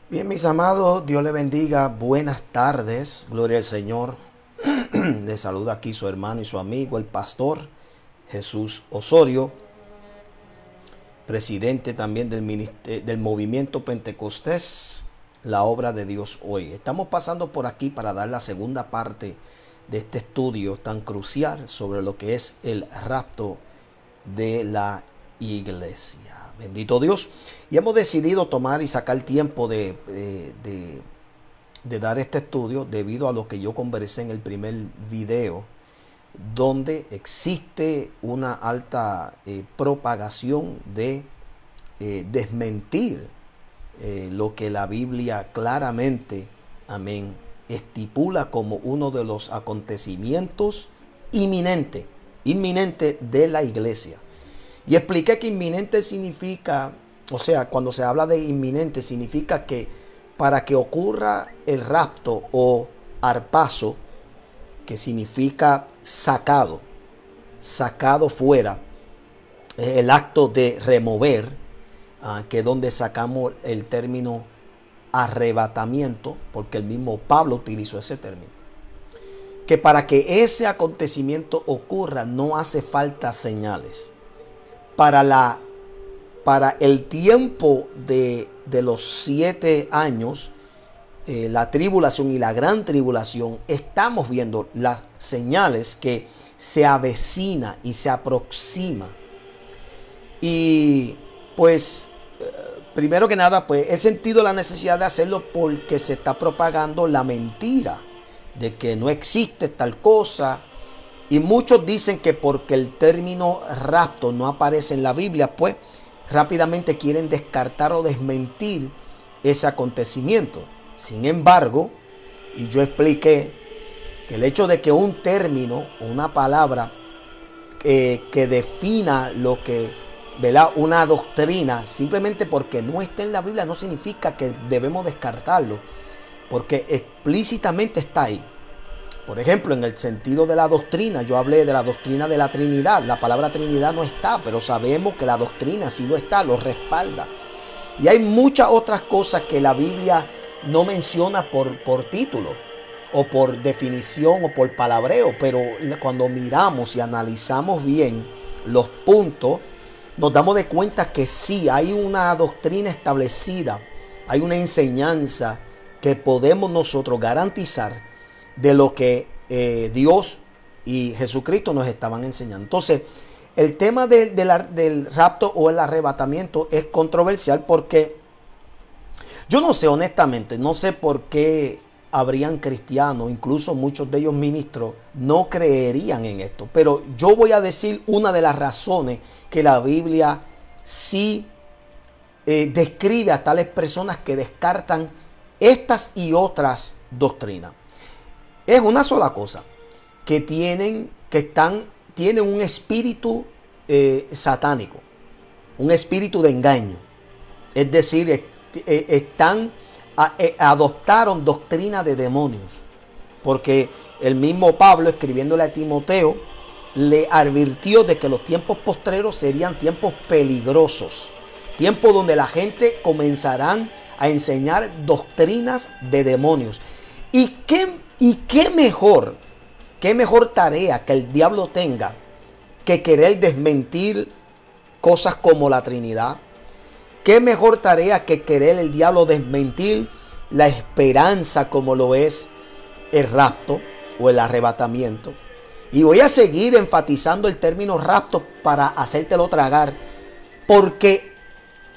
Bien, mis amados, Dios le bendiga. Buenas tardes, gloria al Señor. Le saluda aquí su hermano y su amigo, el pastor Jesús Osorio, presidente también del movimiento Pentecostés, la obra de Dios hoy. Estamos pasando por aquí para dar la segunda parte de este estudio tan crucial sobre lo que es el rapto de la iglesia. Bendito Dios. Y hemos decidido tomar y sacar tiempo de dar este estudio debido a lo que yo conversé en el primer video, donde existe una alta propagación de desmentir lo que la Biblia claramente, amén, estipula como uno de los acontecimientos inminente de la iglesia. Y expliqué que inminente significa, o sea, cuando se habla de inminente, significa que para que ocurra el rapto o arpazo, que significa sacado fuera, el acto de remover, que es donde sacamos el término arrebatamiento, porque el mismo Pablo utilizó ese término. Que para que ese acontecimiento ocurra no hace falta señales. Para el tiempo de los 7 años, la tribulación y la gran tribulación, estamos viendo las señales que se avecina y se aproxima. Y pues, primero que nada, pues he sentido la necesidad de hacerlo porque se está propagando la mentira de que no existe tal cosa. Y muchos dicen que porque el término rapto no aparece en la Biblia, pues rápidamente quieren descartar o desmentir ese acontecimiento. Sin embargo, y yo expliqué que el hecho de que un término, una palabra que defina lo que, ¿verdad?, una doctrina, simplemente porque no está en la Biblia, no significa que debemos descartarlo, porque explícitamente está ahí. Por ejemplo, en el sentido de la doctrina, yo hablé de la doctrina de la Trinidad. La palabra Trinidad no está, pero sabemos que la doctrina sí lo está, lo respalda. Y hay muchas otras cosas que la Biblia no menciona por título, o por definición, o por palabreo. Pero cuando miramos y analizamos bien los puntos, nos damos de cuenta que sí, hay una doctrina establecida, hay una enseñanza que podemos nosotros garantizar de lo que Dios y Jesucristo nos estaban enseñando. Entonces, el tema del rapto o el arrebatamiento es controversial porque yo no sé, honestamente, no sé por qué habrían cristianos, incluso muchos de ellos ministros, no creerían en esto. Pero yo voy a decir una de las razones que la Biblia sí describe a tales personas que descartan estas y otras doctrinas. Es una sola cosa, que tienen un espíritu satánico, un espíritu de engaño. Es decir, adoptaron doctrina de demonios. Porque el mismo Pablo, escribiéndole a Timoteo, le advirtió de que los tiempos postreros serían tiempos peligrosos. Tiempos donde la gente comenzarán a enseñar doctrinas de demonios. ¿Y qué mejor tarea que el diablo tenga que querer desmentir cosas como la Trinidad? ¿Qué mejor tarea que querer el diablo desmentir la esperanza como lo es el rapto o el arrebatamiento? Y voy a seguir enfatizando el término rapto para hacértelo tragar, porque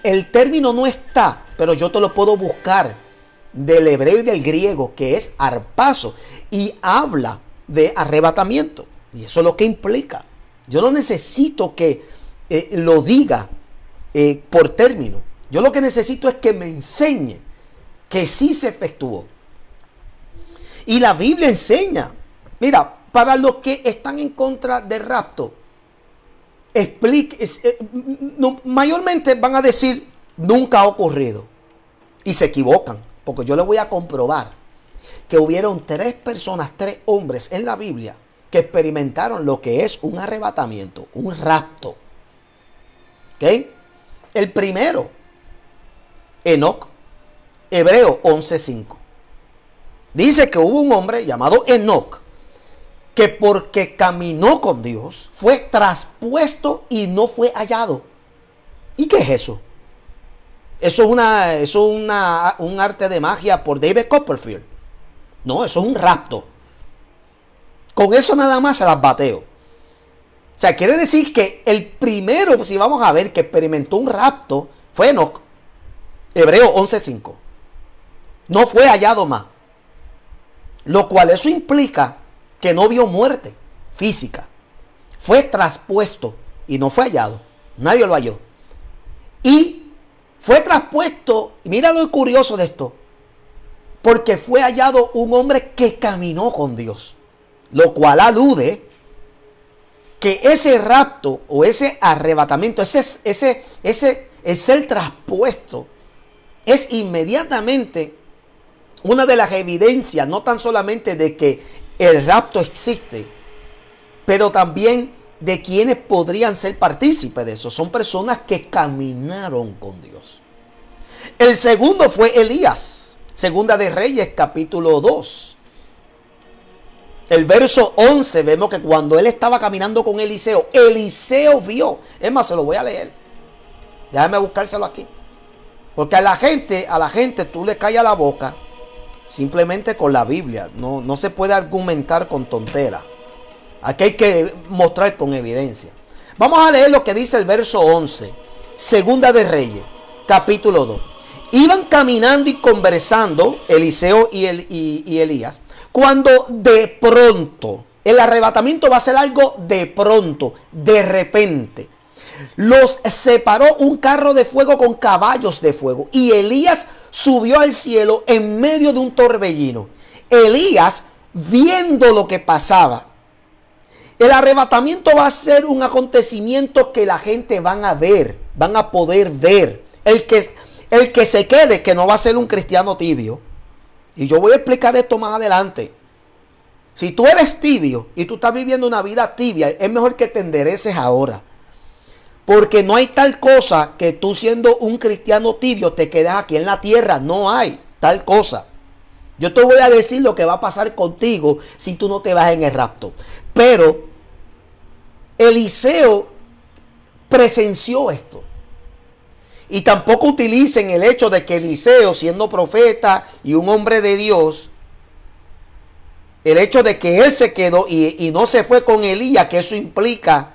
el término no está, pero yo te lo puedo buscar del hebreo y del griego, que es arpazo, y habla de arrebatamiento, y eso es lo que implica. Yo no necesito que lo diga por término. Yo lo que necesito es que me enseñe que sí se efectuó. Y la Biblia enseña, mira, para los que están en contra del rapto, mayormente van a decir nunca ha ocurrido, y se equivocan. Porque yo les voy a comprobar que hubieron 3 personas, 3 hombres en la Biblia que experimentaron lo que es un arrebatamiento, un rapto. ¿Ok? El primero, Enoc, Hebreos 11:5. Dice que hubo un hombre llamado Enoc que porque caminó con Dios fue traspuesto y no fue hallado. ¿Y qué es eso? Eso es un arte de magia por David Copperfield. No, eso es un rapto. Con eso nada más se las bateo. O sea, quiere decir que el primero, si vamos a ver, que experimentó un rapto fue Enoc. Hebreos 11:5. No fue hallado más. Lo cual eso implica que no vio muerte física. Fue traspuesto y no fue hallado. Nadie lo halló. Y fue traspuesto, y mira lo curioso de esto, porque fue hallado un hombre que caminó con Dios. Lo cual alude que ese rapto o ese arrebatamiento, el ser traspuesto, es inmediatamente una de las evidencias, no tan solamente de que el rapto existe, pero también de quienes podrían ser partícipes de eso. Son personas que caminaron con Dios. El segundo fue Elías. Segunda de Reyes, capítulo 2. El verso 11, vemos que cuando él estaba caminando con Eliseo, Eliseo vio. Es más, se lo voy a leer. Déjame buscárselo aquí. Porque a la gente tú le callas la boca simplemente con la Biblia. No se puede argumentar con tonteras. Aquí hay que mostrar con evidencia. Vamos a leer lo que dice el verso 11. Segunda de Reyes, capítulo 2. Iban caminando y conversando Eliseo y Elías, cuando de pronto, el arrebatamiento va a ser algo de pronto, de repente. Los separó un carro de fuego con caballos de fuego, y Elías subió al cielo en medio de un torbellino. Elías, viendo lo que pasaba, el arrebatamiento va a ser un acontecimiento que la gente van a ver, van a poder ver. El que se quede, que no va a ser un cristiano tibio. Y yo voy a explicar esto más adelante. Si tú eres tibio y tú estás viviendo una vida tibia, es mejor que te endereces ahora. Porque no hay tal cosa que tú, siendo un cristiano tibio, te quedes aquí en la tierra. No hay tal cosa. Yo te voy a decir lo que va a pasar contigo si tú no te vas en el rapto. Pero Eliseo presenció esto. Y tampoco utilicen el hecho de que Eliseo, siendo profeta y un hombre de Dios, el hecho de que él se quedó y no se fue con Elías, que eso implica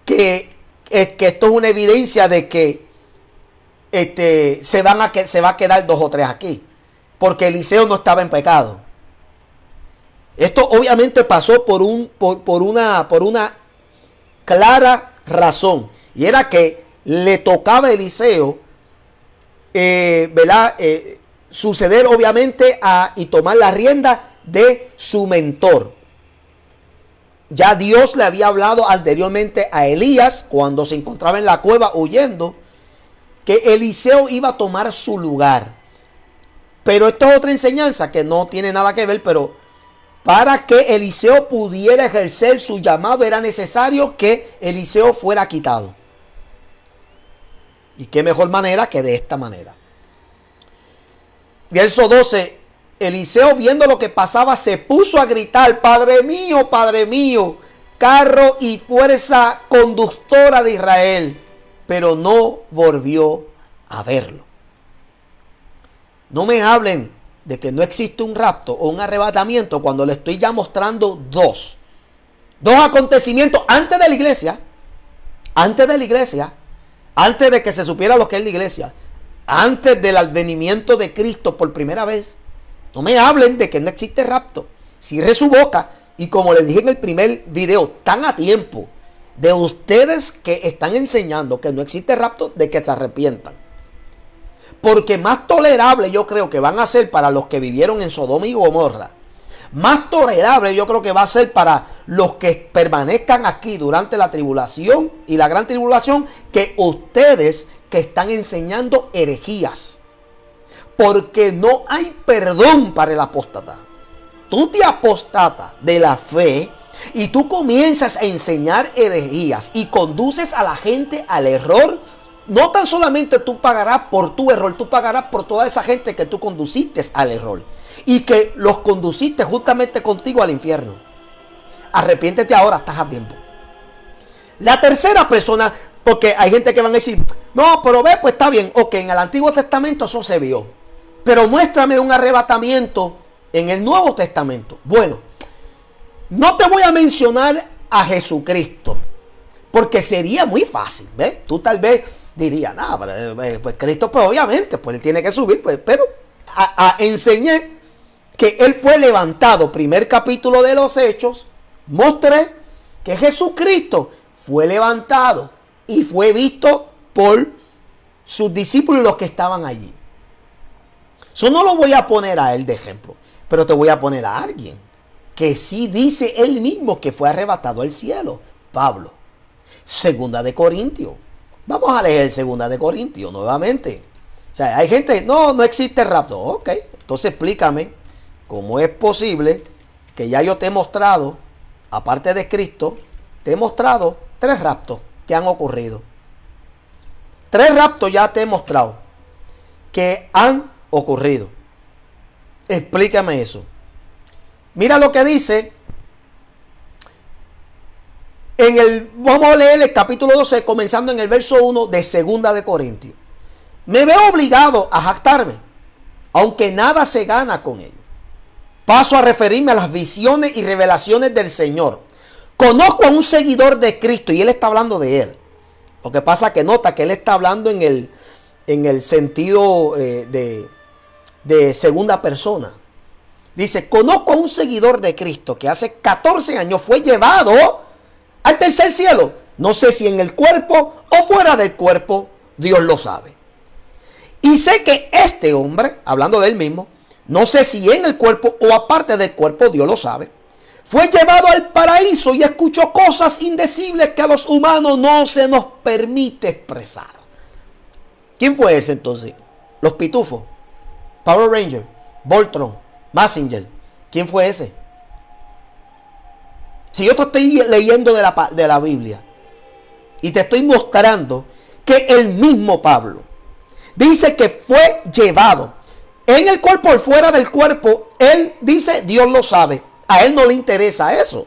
que esto es una evidencia de que se va a quedar 2 o 3 aquí. Porque Eliseo no estaba en pecado. Esto obviamente pasó por una clara razón. Y era que le tocaba a Eliseo, suceder obviamente y tomar la rienda de su mentor. Ya Dios le había hablado anteriormente a Elías, cuando se encontraba en la cueva huyendo, que Eliseo iba a tomar su lugar. Pero esto es otra enseñanza que no tiene nada que ver, pero para que Eliseo pudiera ejercer su llamado era necesario que Eliseo fuera quitado. Y qué mejor manera que de esta manera. Verso 12. Eliseo, viendo lo que pasaba, se puso a gritar: Padre mío, carro y fuerza conductora de Israel. Pero no volvió a verlo. No me hablen de que no existe un rapto o un arrebatamiento cuando le estoy ya mostrando dos acontecimientos antes de la iglesia. Antes de que se supiera lo que es la iglesia, antes del advenimiento de Cristo por primera vez. No me hablen de que no existe rapto. Cierre su boca. Y como les dije en el primer video, están a tiempo de ustedes que están enseñando que no existe rapto, de que se arrepientan. Porque más tolerable yo creo que van a ser para los que vivieron en Sodoma y Gomorra. Más tolerable yo creo que va a ser para los que permanezcan aquí durante la tribulación y la gran tribulación, que ustedes que están enseñando herejías. Porque no hay perdón para el apóstata. Tú te apostatas de la fe y tú comienzas a enseñar herejías y conduces a la gente al error. no tan solamente tú pagarás por tu error, tú pagarás por toda esa gente que tú conduciste al error y que los conduciste justamente contigo al infierno. Arrepiéntete ahora, estás a tiempo. La tercera persona, porque hay gente que van a decir, no, pero ve, pues está bien, ok, en el Antiguo Testamento eso se vio, pero muéstrame un arrebatamiento en el Nuevo Testamento. Bueno, no te voy a mencionar a Jesucristo, porque sería muy fácil, ¿ves? Tú tal vez dirías, no, pues Cristo, pues obviamente, pues él tiene que subir, pues, pero enseñé que él fue levantado, primer capítulo de los Hechos, mostré que Jesucristo fue levantado y fue visto por sus discípulos, los que estaban allí. Eso no lo voy a poner a él de ejemplo, pero te voy a poner a alguien que sí dice él mismo que fue arrebatado al cielo. Pablo. Segunda de Corintios. Vamos a leer Segunda de Corintios nuevamente. O sea, hay gente, no existe rapto. Ok, entonces explícame cómo es posible que ya yo te he mostrado, aparte de Cristo, te he mostrado 3 raptos que han ocurrido. 3 raptos ya te he mostrado que han ocurrido. Explícame eso. Mira lo que dice vamos a leer el capítulo 12, comenzando en el verso 1 de Segunda de Corintios. Me veo obligado a jactarme, aunque nada se gana con ello. Paso a referirme a las visiones y revelaciones del Señor. Conozco a un seguidor de Cristo y él está hablando de él. Lo que pasa es que nota que él está hablando en el sentido de segunda persona. Dice, conozco a un seguidor de Cristo que hace 14 años fue llevado al tercer cielo. No sé si en el cuerpo o fuera del cuerpo, Dios lo sabe. Y sé que este hombre, hablando de él mismo, no sé si en el cuerpo o aparte del cuerpo, Dios lo sabe, fue llevado al paraíso y escuchó cosas indecibles que a los humanos no se nos permite expresar. ¿Quién fue ese entonces? Los pitufos, Power Ranger, Voltron, Messenger. ¿Quién fue ese? Si yo te estoy leyendo de la Biblia y te estoy mostrando que el mismo Pablo dice que fue llevado en el cuerpo o fuera del cuerpo, él dice, Dios lo sabe. A él no le interesa eso.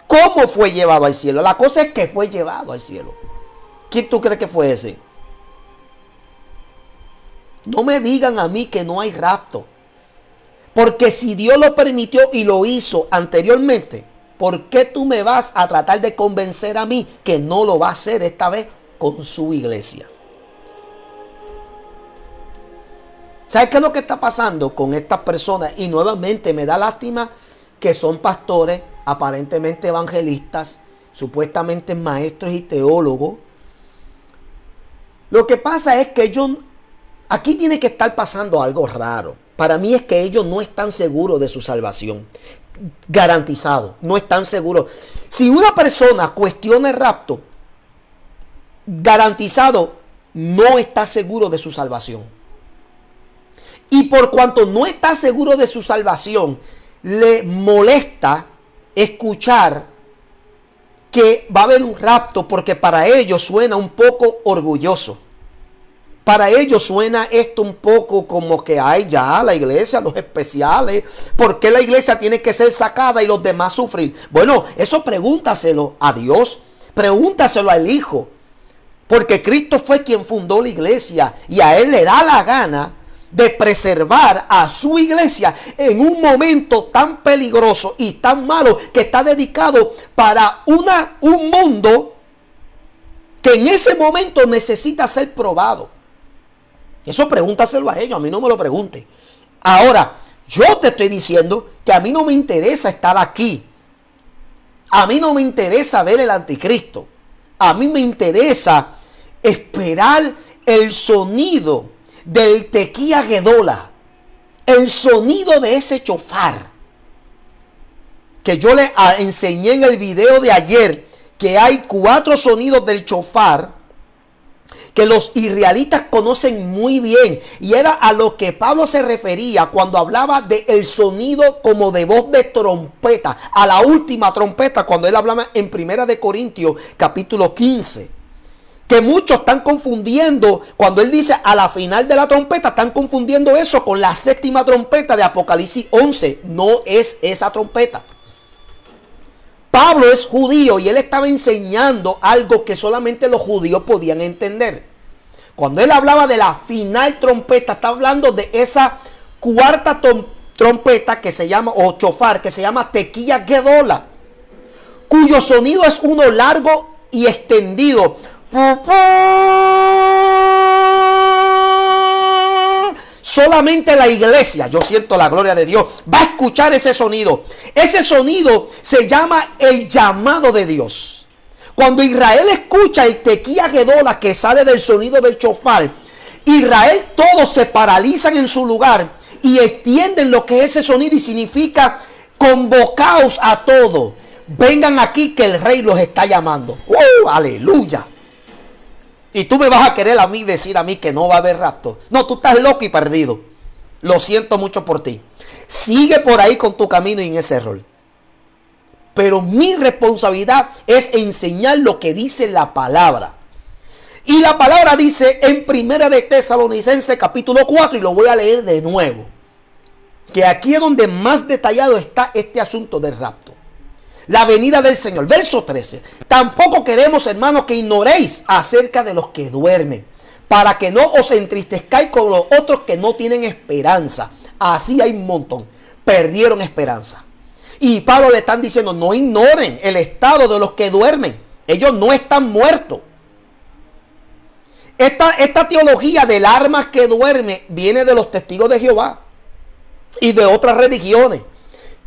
¿Cómo fue llevado al cielo? La cosa es que fue llevado al cielo. ¿Quién tú crees que fue ese? No me digan a mí que no hay rapto. Porque si Dios lo permitió y lo hizo anteriormente, ¿por qué tú me vas a tratar de convencer a mí que no lo va a hacer esta vez con su iglesia? ¿Sabes qué es lo que está pasando con estas personas? Y nuevamente me da lástima que son pastores, aparentemente evangelistas, supuestamente maestros y teólogos. Lo que pasa es que ellos, aquí tiene que estar pasando algo raro. Para mí es que ellos no están seguros de su salvación. Garantizado, no están seguros. Si una persona cuestiona el rapto, garantizado, no está seguro de su salvación. Y por cuanto no está seguro de su salvación, le molesta escuchar que va a haber un rapto, porque para ellos suena un poco orgulloso. Para ellos suena esto un poco como que hay ya la iglesia, los especiales. ¿Por qué la iglesia tiene que ser sacada y los demás sufrir? Bueno, eso pregúntaselo a Dios. Pregúntaselo al Hijo. Porque Cristo fue quien fundó la iglesia. Y a Él le da la gana de preservar a su iglesia en un momento tan peligroso y tan malo, que está dedicado para un mundo que en ese momento necesita ser probado. Eso pregúntaselo a ellos, a mí no me lo pregunte. Ahora, yo te estoy diciendo que a mí no me interesa estar aquí. A mí no me interesa ver el anticristo. A mí me interesa esperar el sonido del tequía Gedola. El sonido de ese chofar. Que yo le enseñé en el video de ayer, que hay 4 sonidos del chofar que los israelitas conocen muy bien, y era a lo que Pablo se refería cuando hablaba del sonido como de voz de trompeta, a la última trompeta, cuando él hablaba en Primera de Corintios capítulo 15, Que muchos están confundiendo, cuando él dice a la final de la trompeta, están confundiendo eso con la séptima trompeta de Apocalipsis 11. No es esa trompeta. Pablo es judío y él estaba enseñando algo que solamente los judíos podían entender. Cuando él hablaba de la final trompeta, está hablando de esa cuarta trompeta que se llama, o chofar, que se llama tequilla gedola, cuyo sonido es uno largo y extendido. Solamente la iglesia, yo siento la gloria de Dios, va a escuchar ese sonido. Ese sonido se llama el llamado de Dios. Cuando Israel escucha el tequilla gedola que sale del sonido del chofar, Israel todos se paralizan en su lugar y entienden lo que es ese sonido, y significa: convocaos a todos, vengan aquí que el rey los está llamando. Aleluya. Y tú me vas a querer a mí decir a mí que no va a haber rapto. No, tú estás loco y perdido. Lo siento mucho por ti. Sigue por ahí con tu camino y en ese rol. Pero mi responsabilidad es enseñar lo que dice la palabra. Y la palabra dice en Primera de Tesalonicenses capítulo 4, y lo voy a leer de nuevo, que aquí es donde más detallado está este asunto del rapto. La venida del Señor. Verso 13. Tampoco queremos, hermanos, que ignoréis acerca de los que duermen, para que no os entristezcáis con los otros que no tienen esperanza. Así hay un montón. Perdieron esperanza. Y Pablo le están diciendo: no ignoren el estado de los que duermen. Ellos no están muertos. Esta teología del alma que duerme viene de los testigos de Jehová y de otras religiones,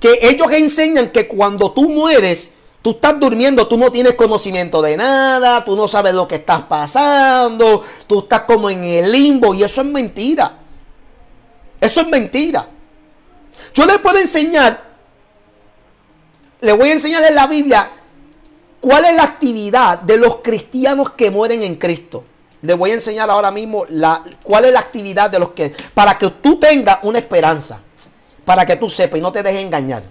que ellos enseñan que cuando tú mueres, tú estás durmiendo, tú no tienes conocimiento de nada, tú no sabes lo que estás pasando, tú estás como en el limbo, y eso es mentira. Eso es mentira. Yo les puedo enseñar, les voy a enseñar en la Biblia cuál es la actividad de los cristianos que mueren en Cristo. Les voy a enseñar ahora mismo cuál es la actividad de los que, para que tú tengas una esperanza, para que tú sepas y no te dejes engañar.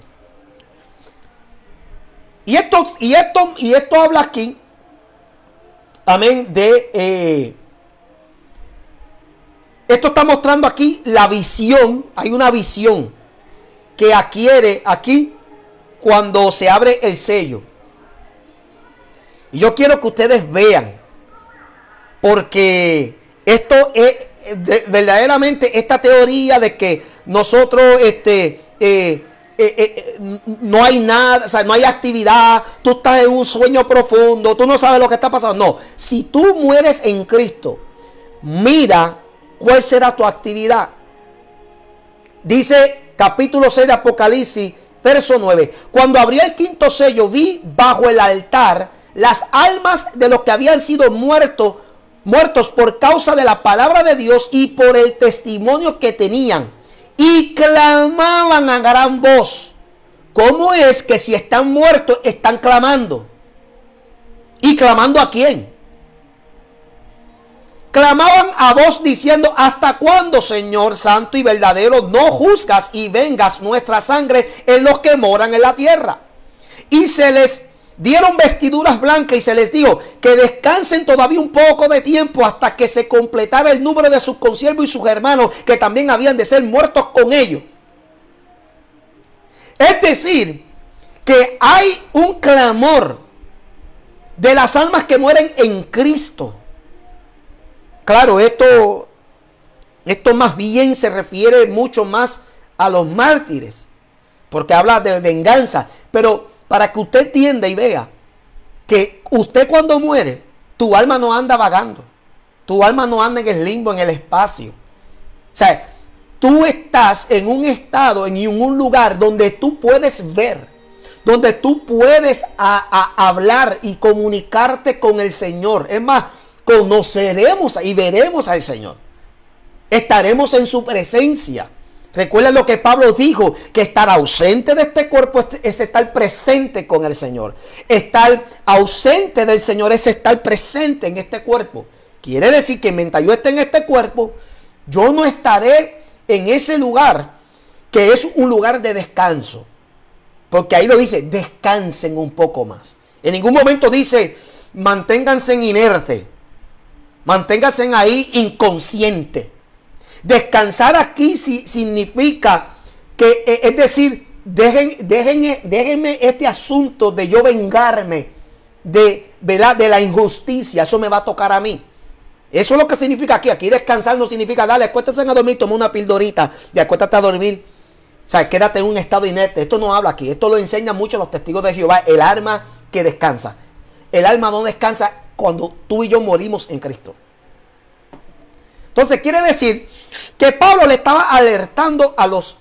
Y esto habla aquí, amén, esto está mostrando aquí la visión. Hay una visión que adquiere aquí cuando se abre el sello. Y yo quiero que ustedes vean, porque esto es verdaderamente esta teoría de que nosotros no hay nada, o sea, no hay actividad, tú estás en un sueño profundo, tú no sabes lo que está pasando. No, si tú mueres en Cristo, mira cuál será tu actividad. Dice capítulo 6 de Apocalipsis, verso 9: cuando abrió el quinto sello, vi bajo el altar las almas de los que habían sido muertos por causa de la palabra de Dios y por el testimonio que tenían, y clamaban a gran voz. ¿Cómo es que si están muertos están clamando? ¿Y clamando a quién? Clamaban a voz diciendo: ¿hasta cuándo, Señor santo y verdadero, no juzgas y vengas nuestra sangre en los que moran en la tierra? Y se les dieron vestiduras blancas y se les dijo que descansen todavía un poco de tiempo hasta que se completara el número de sus consiervos y sus hermanos, que también habían de ser muertos con ellos. Es decir, que hay un clamor de las almas que mueren en Cristo. Claro, esto más bien se refiere mucho más a los mártires, porque habla de venganza. Pero para que usted entienda y vea que usted cuando muere, tu alma no anda vagando. Tu alma no anda en el limbo, en el espacio. O sea, tú estás en un estado, en un lugar donde tú puedes ver, donde tú puedes hablar y comunicarte con el Señor. Es más, conoceremos y veremos al Señor. Estaremos en su presencia. Recuerda lo que Pablo dijo, que estar ausente de este cuerpo es estar presente con el Señor. Estar ausente del Señor es estar presente en este cuerpo. Quiere decir que mientras yo esté en este cuerpo, yo no estaré en ese lugar que es un lugar de descanso. Porque ahí lo dice: descansen un poco más. En ningún momento dice: manténganse en inerte. Manténganse ahí inconsciente. Descansar aquí significa que, es decir, déjenme este asunto de yo vengarme ¿verdad?, de la injusticia. Eso me va a tocar a mí. Eso es lo que significa aquí. Aquí descansar no significa, dale, acuéstese a dormir, toma una pildorita y acuéstate a dormir. O sea, quédate en un estado inerte. Esto no habla aquí. Esto lo enseñan mucho los testigos de Jehová. El alma que descansa. El alma no descansa cuando tú y yo morimos en Cristo. Entonces quiere decir que Pablo le estaba alertando a los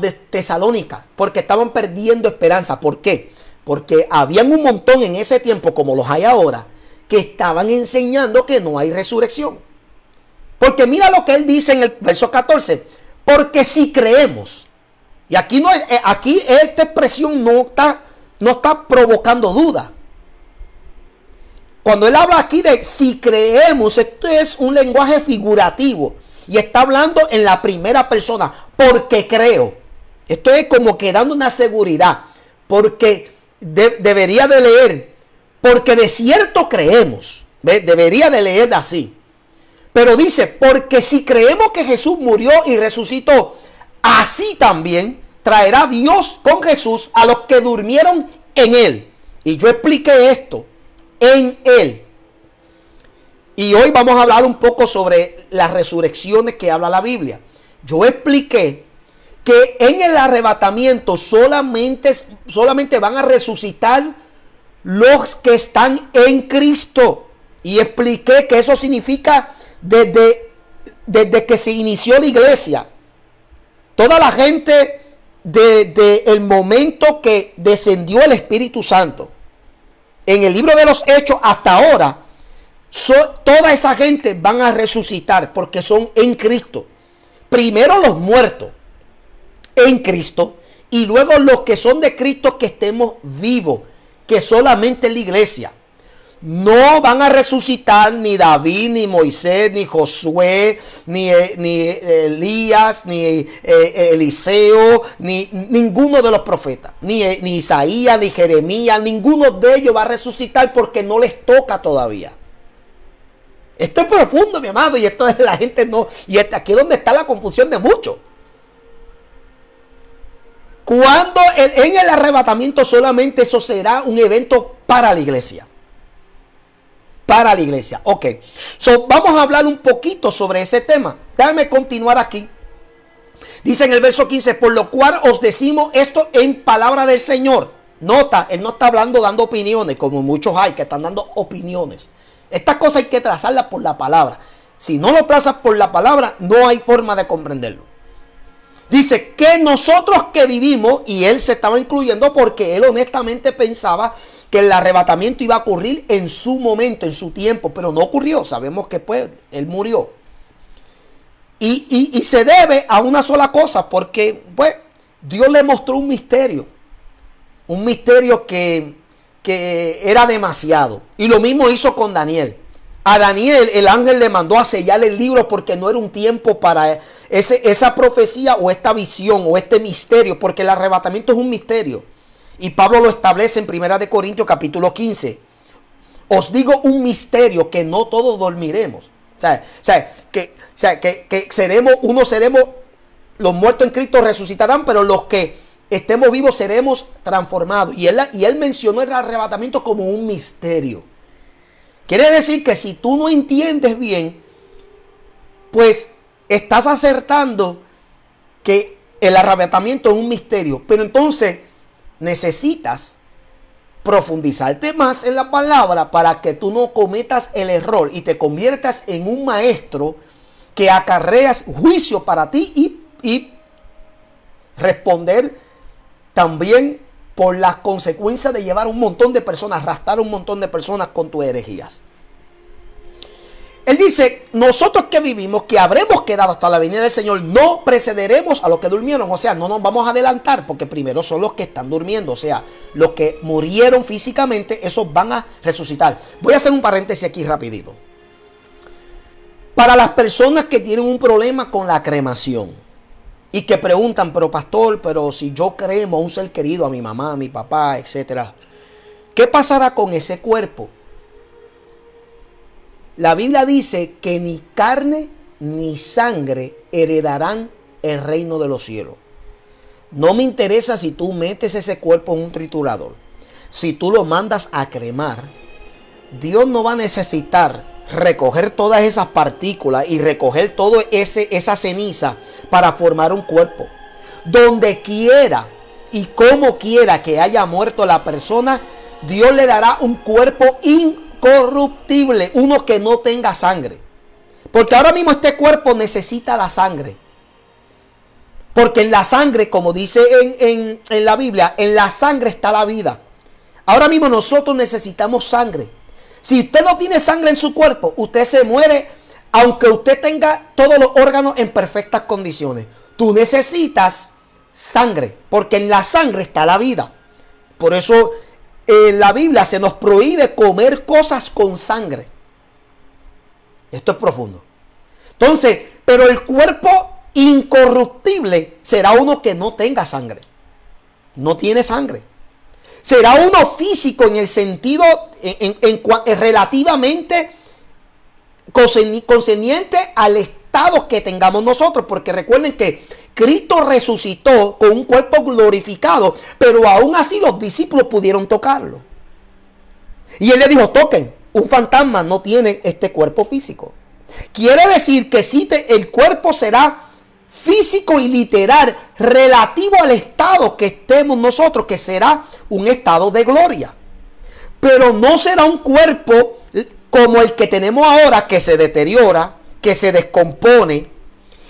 de Tesalónica porque estaban perdiendo esperanza. ¿Por qué? Porque habían un montón en ese tiempo, como los hay ahora, que estaban enseñando que no hay resurrección. Porque mira lo que él dice en el verso 14. Porque si creemos, y aquí esta expresión no está provocando duda. Cuando él habla aquí de si creemos, esto es un lenguaje figurativo. Y está hablando en la primera persona. Porque creo. Esto es como que dando una seguridad. Porque debería de leer. Porque de cierto creemos. Debería de leer así. Pero dice, porque si creemos que Jesús murió y resucitó, así también traerá Dios con Jesús a los que durmieron en él. Y yo expliqué esto. En él. Y hoy vamos a hablar un poco sobre las resurrecciones que habla la Biblia. Yo expliqué que en el arrebatamiento solamente van a resucitar los que están en Cristo. Y expliqué que eso significa desde que se inició la iglesia. Toda la gente desde el momento que descendió el Espíritu Santo. En el libro de los Hechos hasta ahora, toda esa gente van a resucitar porque son en Cristo. Primero los muertos en Cristo y luego los que son de Cristo que estemos vivos, que solamente la iglesia. No van a resucitar ni David, ni Moisés, ni Josué, ni Elías, ni Eliseo, ni ninguno de los profetas, ni Isaías, ni Jeremías, ninguno de ellos va a resucitar porque no les toca todavía. Esto es profundo, mi amado, y esto es la gente no, y aquí es donde está la confusión de muchos. Cuando en el arrebatamiento solamente eso será un evento para la iglesia. Para la iglesia. Ok. Vamos a hablar un poquito sobre ese tema. Déjame continuar aquí. Dice en el verso 15, por lo cual os decimos esto en palabra del Señor. Nota, él no está hablando dando opiniones, como muchos hay que están dando opiniones. Estas cosas hay que trazarlas por la palabra. Si no lo trazas por la palabra, no hay forma de comprenderlo. Dice que nosotros que vivimos, y él se estaba incluyendo porque él honestamente pensaba que el arrebatamiento iba a ocurrir en su momento, en su tiempo, pero no ocurrió. Sabemos que pues él murió. Y se debe a una sola cosa, porque pues Dios le mostró un misterio que era demasiado. Y lo mismo hizo con Daniel. A Daniel el ángel le mandó a sellar el libro porque no era un tiempo para esa profecía o esta visión o este misterio, porque el arrebatamiento es un misterio. Y Pablo lo establece en 1 Corintios capítulo 15. Os digo un misterio, que no todos dormiremos. O sea, que seremos, los muertos en Cristo resucitarán, pero los que estemos vivos seremos transformados. Y él mencionó el arrebatamiento como un misterio. Quiere decir que si tú no entiendes bien, pues estás acertando que el arrebatamiento es un misterio. Pero entonces necesitas profundizarte más en la palabra para que tú no cometas el error y te conviertas en un maestro que acarreas juicio para ti y responder también por las consecuencias de llevar un montón de personas, arrastrar un montón de personas con tus herejías. Él dice, nosotros que vivimos, que habremos quedado hasta la venida del Señor, no precederemos a los que durmieron. O sea, no nos vamos a adelantar, porque primero son los que están durmiendo. O sea, los que murieron físicamente, esos van a resucitar. Voy a hacer un paréntesis aquí rapidito. Para las personas que tienen un problema con la cremación y que preguntan, pero pastor, pero si yo cremo a un ser querido, a mi mamá, a mi papá, etcétera, ¿qué pasará con ese cuerpo? La Biblia dice que ni carne ni sangre heredarán el reino de los cielos. No me interesa si tú metes ese cuerpo en un triturador. Si tú lo mandas a cremar, Dios no va a necesitar recoger todas esas partículas y recoger toda esa ceniza para formar un cuerpo. Donde quiera y como quiera que haya muerto la persona, Dios le dará un cuerpo incorruptible, uno que no tenga sangre. Porque ahora mismo este cuerpo necesita la sangre. Porque en la sangre, como dice en la Biblia, en la sangre está la vida. Ahora mismo nosotros necesitamos sangre. Si usted no tiene sangre en su cuerpo, usted se muere aunque usted tenga todos los órganos en perfectas condiciones. Tú necesitas sangre, porque en la sangre está la vida. Por eso en la Biblia se nos prohíbe comer cosas con sangre. Esto es profundo. Entonces, pero el cuerpo incorruptible será uno que no tenga sangre. No tiene sangre. Será uno físico en el sentido relativamente concerniente al estado que tengamos nosotros. Porque recuerden que Cristo resucitó con un cuerpo glorificado, pero aún así los discípulos pudieron tocarlo. Y él le dijo, toquen, un fantasma no tiene este cuerpo físico. Quiere decir que sí, el cuerpo será físico y literal relativo al estado que estemos nosotros, que será un estado de gloria. Pero no será un cuerpo como el que tenemos ahora, que se deteriora, que se descompone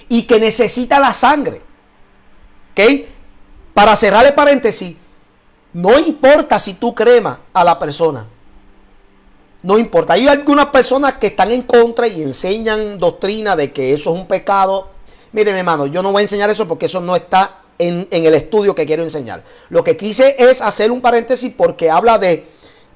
y que necesita la sangre. ¿Ok? Para cerrar el paréntesis, no importa si tú cremas a la persona. No importa. Hay algunas personas que están en contra y enseñan doctrina de que eso es un pecado. Miren, hermano, yo no voy a enseñar eso porque eso no está en el estudio que quiero enseñar. Lo que quise es hacer un paréntesis porque habla de,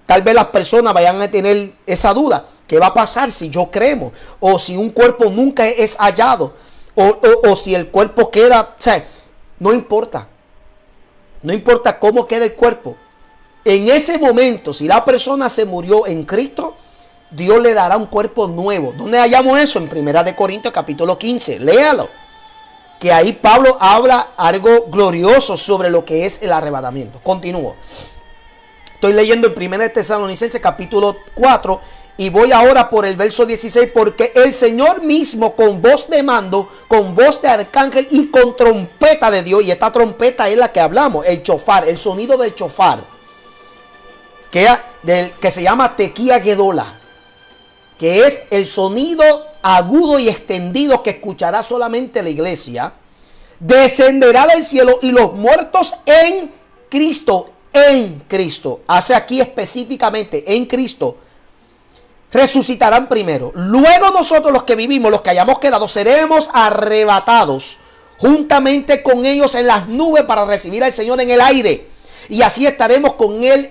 tal vez las personas vayan a tener esa duda. ¿Qué va a pasar si yo cremo? O si un cuerpo nunca es hallado. O si el cuerpo queda, o sea, no importa. No importa cómo quede el cuerpo. En ese momento, si la persona se murió en Cristo, Dios le dará un cuerpo nuevo. ¿Dónde hallamos eso? En 1 Corintios capítulo 15. Léalo. Que ahí Pablo habla algo glorioso sobre lo que es el arrebatamiento. Continúo. Estoy leyendo en 1 Tesalonicenses capítulo 4 y voy ahora por el verso 16. Porque el Señor mismo con voz de mando, con voz de arcángel y con trompeta de Dios. Y esta trompeta es la que hablamos, el chofar, el sonido del chofar. Que se llama Tequía Gedola, que es el sonido agudo y extendido que escuchará solamente la iglesia, descenderá del cielo y los muertos en Cristo, hace aquí específicamente en Cristo, resucitarán primero. Luego nosotros los que vivimos, los que hayamos quedado, seremos arrebatados juntamente con ellos en las nubes para recibir al Señor en el aire. Y así estaremos con Él,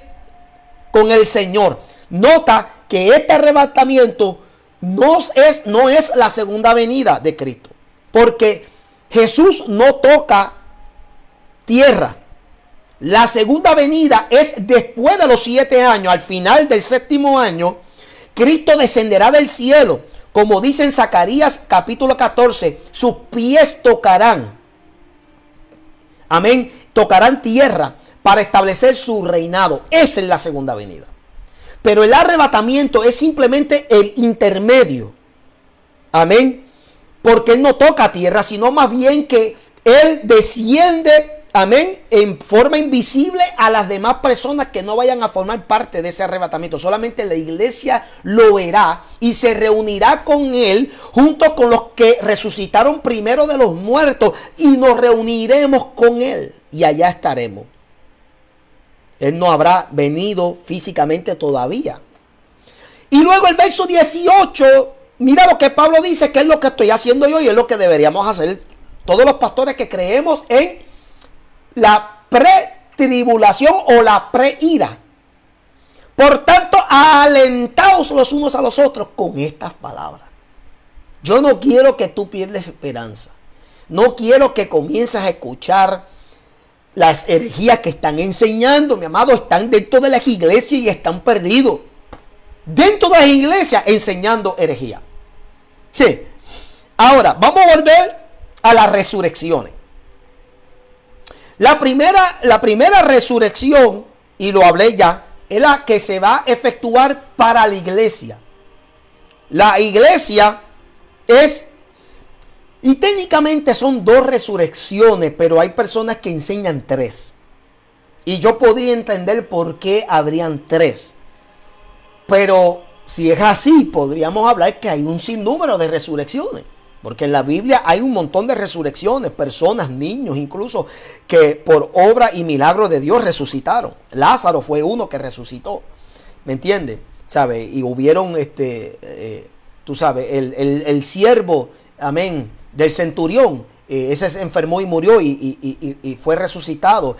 con el Señor. Nota que este arrebatamiento no es la segunda venida de Cristo. Porque Jesús no toca tierra. La segunda venida es después de los 7 años. Al final del 7º año, Cristo descenderá del cielo. Como dice en Zacarías capítulo 14, sus pies tocarán. Amén. Tocarán tierra para establecer su reinado. Esa es la segunda venida. Pero el arrebatamiento es simplemente el intermedio. Amén. Porque Él no toca tierra, sino más bien que Él desciende, amén, en forma invisible a las demás personas que no vayan a formar parte de ese arrebatamiento. Solamente la iglesia lo verá y se reunirá con Él junto con los que resucitaron primero de los muertos y nos reuniremos con Él y allá estaremos. Él no habrá venido físicamente todavía. Y luego el verso 18, mira lo que Pablo dice, que es lo que estoy haciendo yo y es lo que deberíamos hacer todos los pastores que creemos en la pretribulación o la preira. Por tanto, alentaos los unos a los otros con estas palabras. Yo no quiero que tú pierdas esperanza. No quiero que comiences a escuchar las herejías que están enseñando, mi amado, están dentro de las iglesias y están perdidos. dentro de las iglesias enseñando herejía. Sí. Ahora, vamos a volver a las resurrecciones. La primera resurrección, y lo hablé ya, es la que se va a efectuar para la iglesia. La iglesia es, y técnicamente son 2 resurrecciones, pero hay personas que enseñan 3. Y yo podría entender por qué habrían 3. Pero si es así, podríamos hablar que hay un sinnúmero de resurrecciones. Porque en la Biblia hay un montón de resurrecciones, personas, niños, incluso que por obra y milagro de Dios resucitaron. Lázaro fue uno que resucitó, ¿me entiendes? ¿Sabe? Y hubieron, tú sabes, el siervo, amén, del centurión, ese se enfermó y murió y fue resucitado.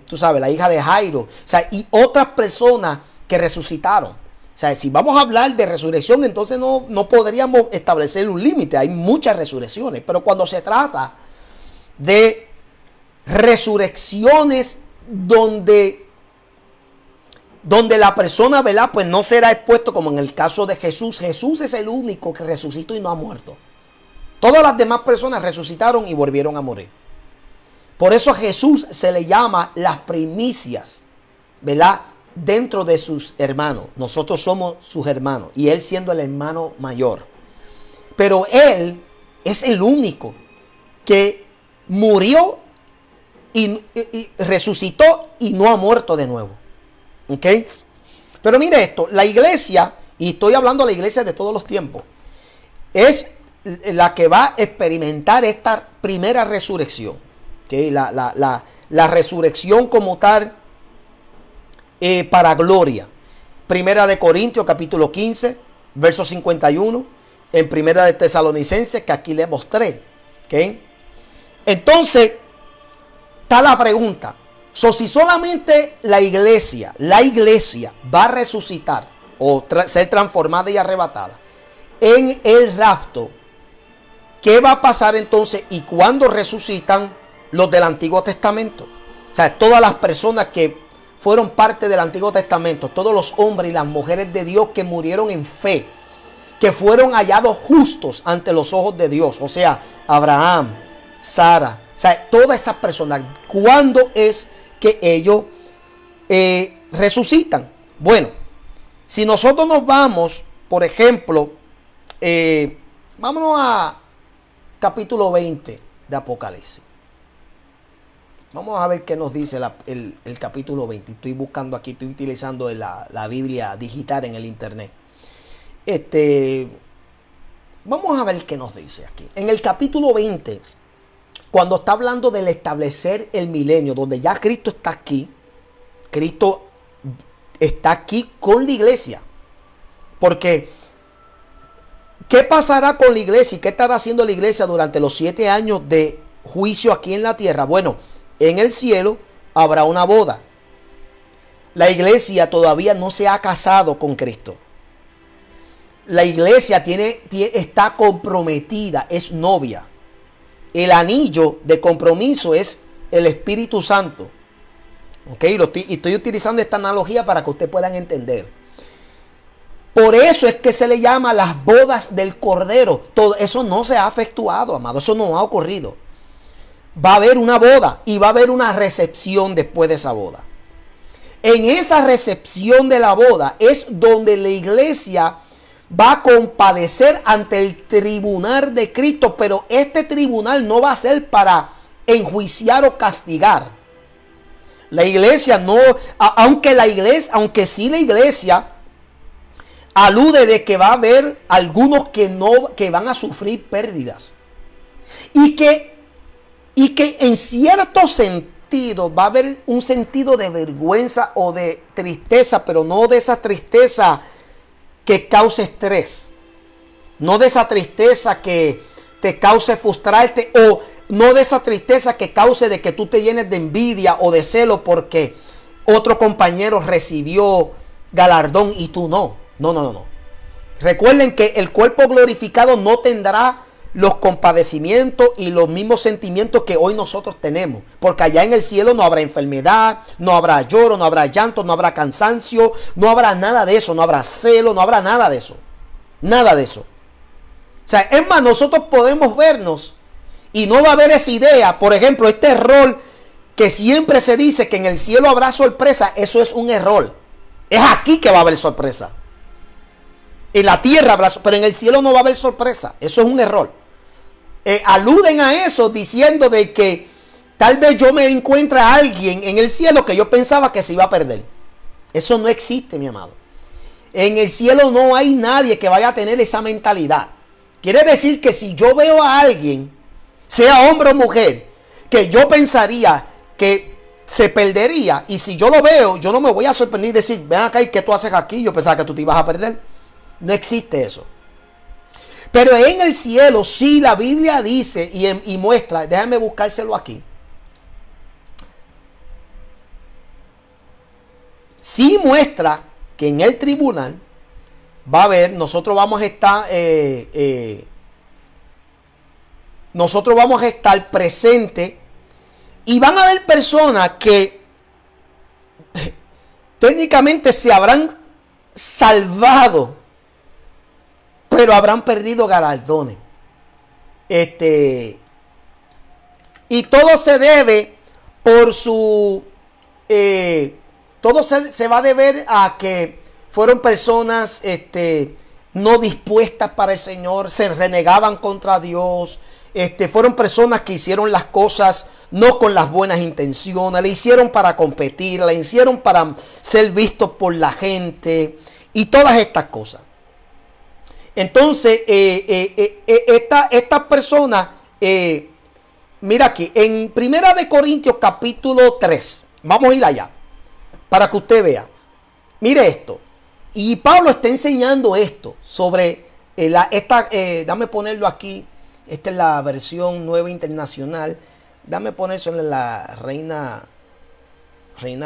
Tú sabes, la hija de Jairo, o sea, y otras personas que resucitaron. O sea, si vamos a hablar de resurrección, entonces no podríamos establecer un límite. Hay muchas resurrecciones. Pero cuando se trata de resurrecciones donde la persona, ¿verdad?, pues no será expuesto, como en el caso de Jesús. Jesús es el único que resucitó y no ha muerto. Todas las demás personas resucitaron y volvieron a morir. Por eso a Jesús se le llama las primicias, ¿verdad?, dentro de sus hermanos. Nosotros somos sus hermanos y él siendo el hermano mayor. Pero él es el único que murió y resucitó y no ha muerto de nuevo. ¿Ok? Pero mire esto, la iglesia, y estoy hablando de la iglesia de todos los tiempos, es la que va a experimentar esta primera resurrección. ¿Okay? La resurrección como tal, para gloria. Primera de Corintios capítulo 15 verso 51. En Primera de Tesalonicenses, que aquí le mostré. ¿Okay? Entonces está la pregunta. Si solamente la iglesia va a resucitar o ser transformada y arrebatada en el rapto, ¿qué va a pasar entonces y cuándo resucitan los del Antiguo Testamento? O sea, todas las personas que fueron parte del Antiguo Testamento, todos los hombres y las mujeres de Dios que murieron en fe, que fueron hallados justos ante los ojos de Dios, o sea, Abraham, Sara, o sea, todas esas personas, ¿cuándo es que ellos resucitan? Bueno, si nosotros nos vamos, por ejemplo, vámonos a capítulo 20 de Apocalipsis. Vamos a ver qué nos dice el capítulo 20. Estoy buscando aquí, estoy utilizando la Biblia digital en el internet. Vamos a ver qué nos dice aquí. En el capítulo 20, cuando está hablando del establecer el milenio, donde ya Cristo está aquí con la iglesia. Porque, ¿qué pasará con la iglesia y qué estará haciendo la iglesia durante los 7 años de juicio aquí en la tierra? Bueno, en el cielo habrá una boda. La iglesia todavía no se ha casado con Cristo. La iglesia está comprometida, es novia. El anillo de compromiso es el Espíritu Santo. ¿Ok? Estoy utilizando esta analogía para que ustedes puedan entender. Por eso es que se le llama las bodas del Cordero. Todo eso no se ha efectuado, amado. Eso no ha ocurrido. Va a haber una boda y va a haber una recepción después de esa boda. En esa recepción de la boda es donde la iglesia va a compadecer ante el tribunal de Cristo, pero este tribunal no va a ser para enjuiciar o castigar. La iglesia no, aunque sí la iglesia alude de que va a haber algunos que van a sufrir pérdidas y que en cierto sentido va a haber un sentido de vergüenza o de tristeza, pero no de esa tristeza que cause estrés, no de esa tristeza que te cause frustrarte, o no de esa tristeza que cause de que tú te llenes de envidia o de celo porque otro compañero recibió galardón y tú no. No. Recuerden que el cuerpo glorificado no tendrá los compadecimientos y los mismos sentimientos que hoy nosotros tenemos. Porque allá en el cielo no habrá enfermedad, no habrá lloro, no habrá llanto, no habrá cansancio, no habrá nada de eso, no habrá celo, no habrá nada de eso. Nada de eso. O sea, es más, nosotros podemos vernos y no va a haber esa idea. Por ejemplo, este error que siempre se dice que en el cielo habrá sorpresa, eso es un error. Es aquí que va a haber sorpresa. En la tierra habrá, pero en el cielo no va a haber sorpresa. Eso es un error. Aluden a eso diciendo de que tal vez yo me encuentre a alguien en el cielo que yo pensaba que se iba a perder. Eso no existe, mi amado. En el cielo no hay nadie que vaya a tener esa mentalidad. Quiere decir que si yo veo a alguien, sea hombre o mujer, que yo pensaría que se perdería, y si yo lo veo, yo no me voy a sorprender y decir, ven acá, ¿y qué tú haces aquí? Yo pensaba que tú te ibas a perder. No existe eso. Pero en el cielo sí la Biblia dice y muestra, déjame buscárselo aquí. Sí muestra que en el tribunal va a haber, nosotros vamos a estar presentes y van a haber personas que técnicamente se habrán salvado, pero habrán perdido galardones. Y todo se debe por su... todo se va a deber a que fueron personas no dispuestas para el Señor, se renegaban contra Dios. Fueron personas que hicieron las cosas no con las buenas intenciones, le hicieron para competir, le hicieron para ser vistos por la gente y todas estas cosas. Entonces, estas personas, mira aquí, en 1 Corintios capítulo 3, vamos a ir allá, para que usted vea. Mire esto, y Pablo está enseñando esto sobre, dame ponerlo aquí, esta es la versión nueva internacional, dame poner eso en la Reina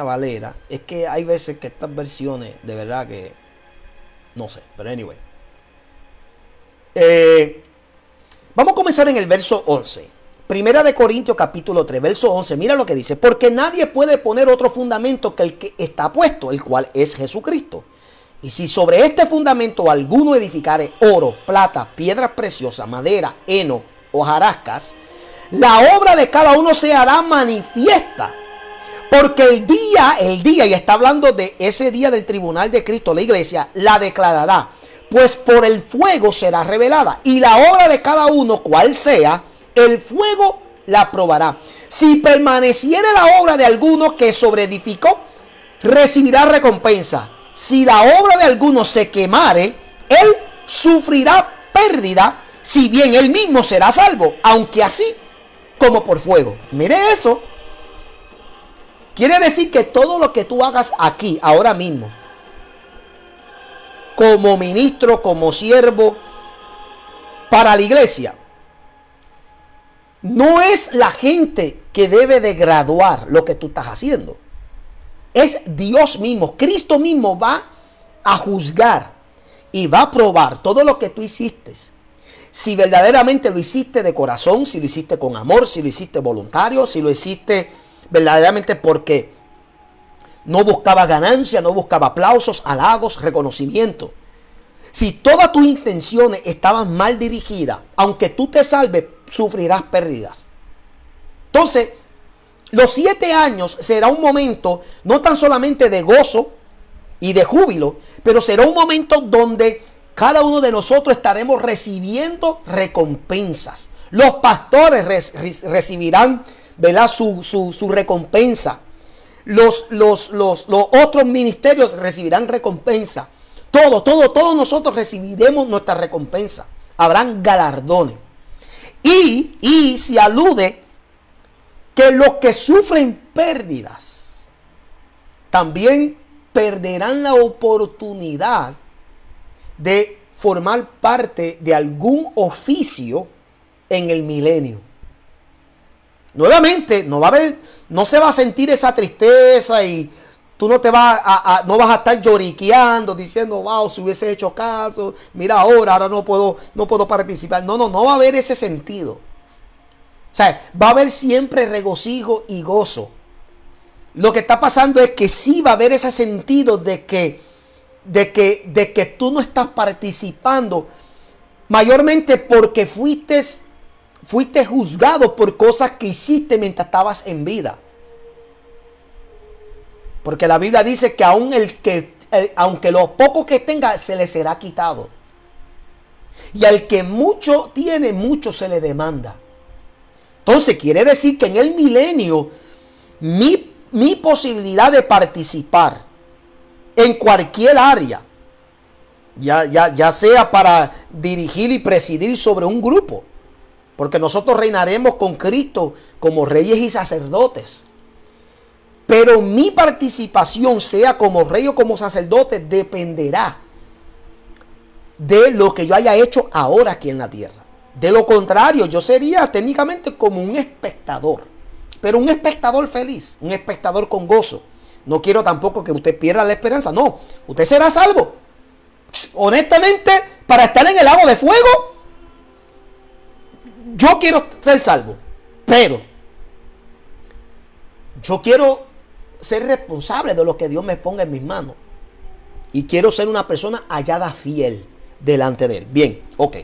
Valera. Es que hay veces que estas versiones, de verdad que, no sé, pero anyway. Vamos a comenzar en el verso 11. 1 Corintios capítulo 3, verso 11. Mira lo que dice. Porque nadie puede poner otro fundamento que el que está puesto, el cual es Jesucristo. Y si sobre este fundamento alguno edificare oro, plata, piedras preciosas, madera, heno, hojarascas, la obra de cada uno se hará manifiesta. Porque el día, y está hablando de ese día del tribunal de Cristo, la iglesia, la declarará. Pues por el fuego será revelada. Y la obra de cada uno, cual sea, el fuego la probará. Si permaneciere la obra de alguno que sobreedificó, recibirá recompensa. Si la obra de alguno se quemare, él sufrirá pérdida, si bien él mismo será salvo, aunque así como por fuego. Mire eso. Quiere decir que todo lo que tú hagas aquí, ahora mismo, como ministro, como siervo, para la iglesia, no es la gente que debe de graduar lo que tú estás haciendo. Es Dios mismo, Cristo mismo va a juzgar y va a probar todo lo que tú hiciste. Si verdaderamente lo hiciste de corazón, si lo hiciste con amor, si lo hiciste voluntario, si lo hiciste verdaderamente porque no buscaba ganancia, no buscaba aplausos, halagos, reconocimiento. Si todas tus intenciones estaban mal dirigidas, aunque tú te salves, sufrirás pérdidas. Entonces, los 7 años será un momento no tan solamente de gozo y de júbilo, pero será un momento donde cada uno de nosotros estaremos recibiendo recompensas. Los pastores recibirán, ¿verdad?, su recompensa. Los otros ministerios recibirán recompensa. Todos nosotros recibiremos nuestra recompensa. Habrán galardones. Y se alude que los que sufren pérdidas también perderán la oportunidad de formar parte de algún oficio en el milenio. Nuevamente, no se va a sentir esa tristeza y tú no te vas no vas a estar lloriqueando diciendo, wow, si hubiese hecho caso, mira ahora no puedo participar. No va a haber ese sentido. O sea, va a haber siempre regocijo y gozo. Lo que está pasando es que sí va a haber ese sentido de que tú no estás participando mayormente porque fuiste juzgado por cosas que hiciste mientras estabas en vida. Porque la Biblia dice que aunque lo poco que tenga se le será quitado. Y al que mucho tiene, mucho se le demanda. Entonces quiere decir que en el milenio mi posibilidad de participar en cualquier área, ya sea para dirigir y presidir sobre un grupo, porque nosotros reinaremos con Cristo como reyes y sacerdotes. Pero mi participación, sea como rey o como sacerdote, dependerá de lo que yo haya hecho ahora aquí en la tierra. De lo contrario, yo sería técnicamente como un espectador, pero un espectador feliz, un espectador con gozo. No quiero tampoco que usted pierda la esperanza. No, usted será salvo. Honestamente, para estar en el lago de fuego, yo quiero ser salvo, pero yo quiero ser responsable de lo que Dios me ponga en mis manos. Y quiero ser una persona hallada fiel delante de Él. Bien, ok.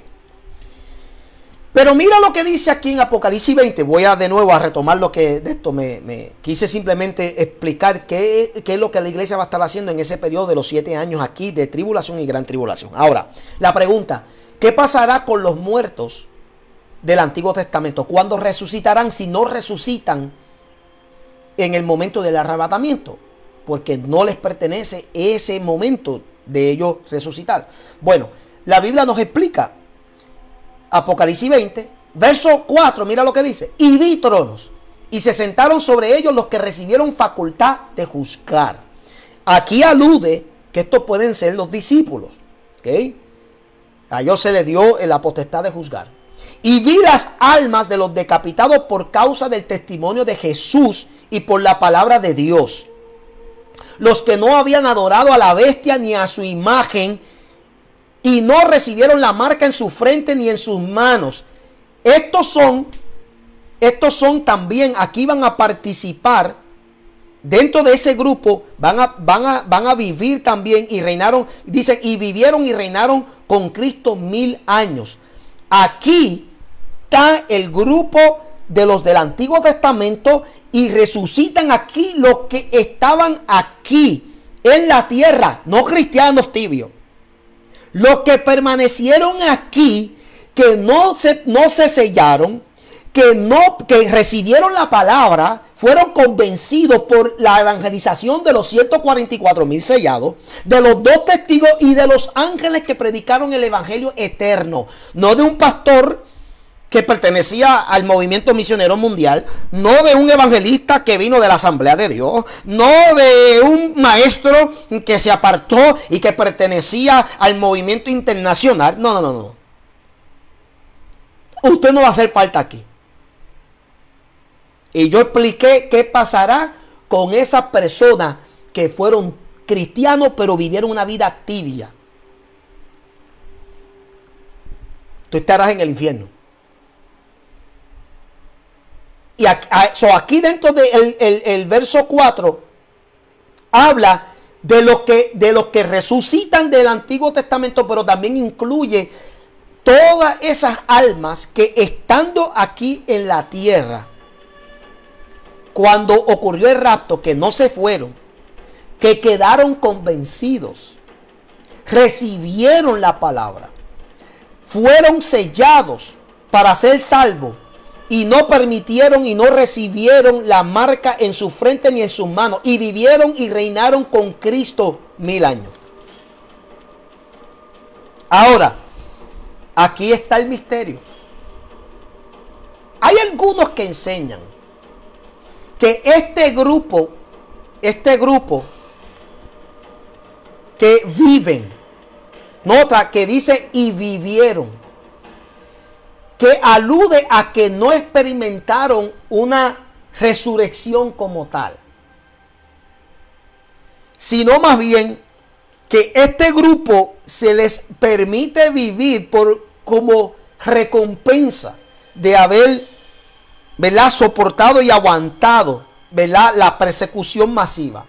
Pero mira lo que dice aquí en Apocalipsis 20. Voy de nuevo a retomar lo que de esto me quise simplemente explicar qué es lo que la iglesia va a estar haciendo en ese periodo de los 7 años aquí de tribulación y gran tribulación. Ahora, la pregunta, ¿qué pasará con los muertos del Antiguo Testamento? ¿Cuándo resucitarán si no resucitan en el momento del arrebatamiento? Porque no les pertenece ese momento de ellos resucitar. Bueno, la Biblia nos explica. Apocalipsis 20, verso 4, mira lo que dice. Y vi tronos, y se sentaron sobre ellos los que recibieron facultad de juzgar. Aquí alude que estos pueden ser los discípulos. ¿Ok? A ellos se les dio la potestad de juzgar. Y vi las almas de los decapitados por causa del testimonio de Jesús y por la palabra de Dios. Los que no habían adorado a la bestia ni a su imagen, y no recibieron la marca en su frente ni en sus manos. Estos son también, aquí van a participar dentro de ese grupo, van a vivir también y reinaron, dicen, y vivieron y reinaron con Cristo 1000 años. Aquí está el grupo de los del Antiguo Testamento y resucitan aquí los que estaban aquí en la tierra, no cristianos tibios. Los que permanecieron aquí, que no se sellaron, que recibieron la palabra, fueron convencidos por la evangelización de los 144,000 sellados, de los 2 testigos y de los ángeles que predicaron el evangelio eterno. No de un pastor que pertenecía al movimiento misionero mundial, no de un evangelista que vino de la Asamblea de Dios, no de un maestro que se apartó y que pertenecía al movimiento internacional. No. Usted no va a hacer falta aquí. Y yo expliqué qué pasará con esas personas que fueron cristianos pero vivieron una vida tibia. Tú estarás en el infierno. Y aquí dentro del verso 4 habla de los que resucitan del Antiguo Testamento, pero también incluye todas esas almas que estando aquí en la tierra, cuando ocurrió el rapto, que no se fueron, que quedaron convencidos, recibieron la palabra, fueron sellados para ser salvos, y no permitieron y no recibieron la marca en su frente ni en sus manos, y vivieron y reinaron con Cristo 1000 años. Ahora, aquí está el misterio. Hay algunos que enseñan que este grupo que viven, nota que dice y vivieron, que alude a que no experimentaron una resurrección como tal. sino más bien que este grupo se les permite vivir como recompensa de haber, ¿verdad?, soportado y aguantado, ¿verdad?, la persecución masiva.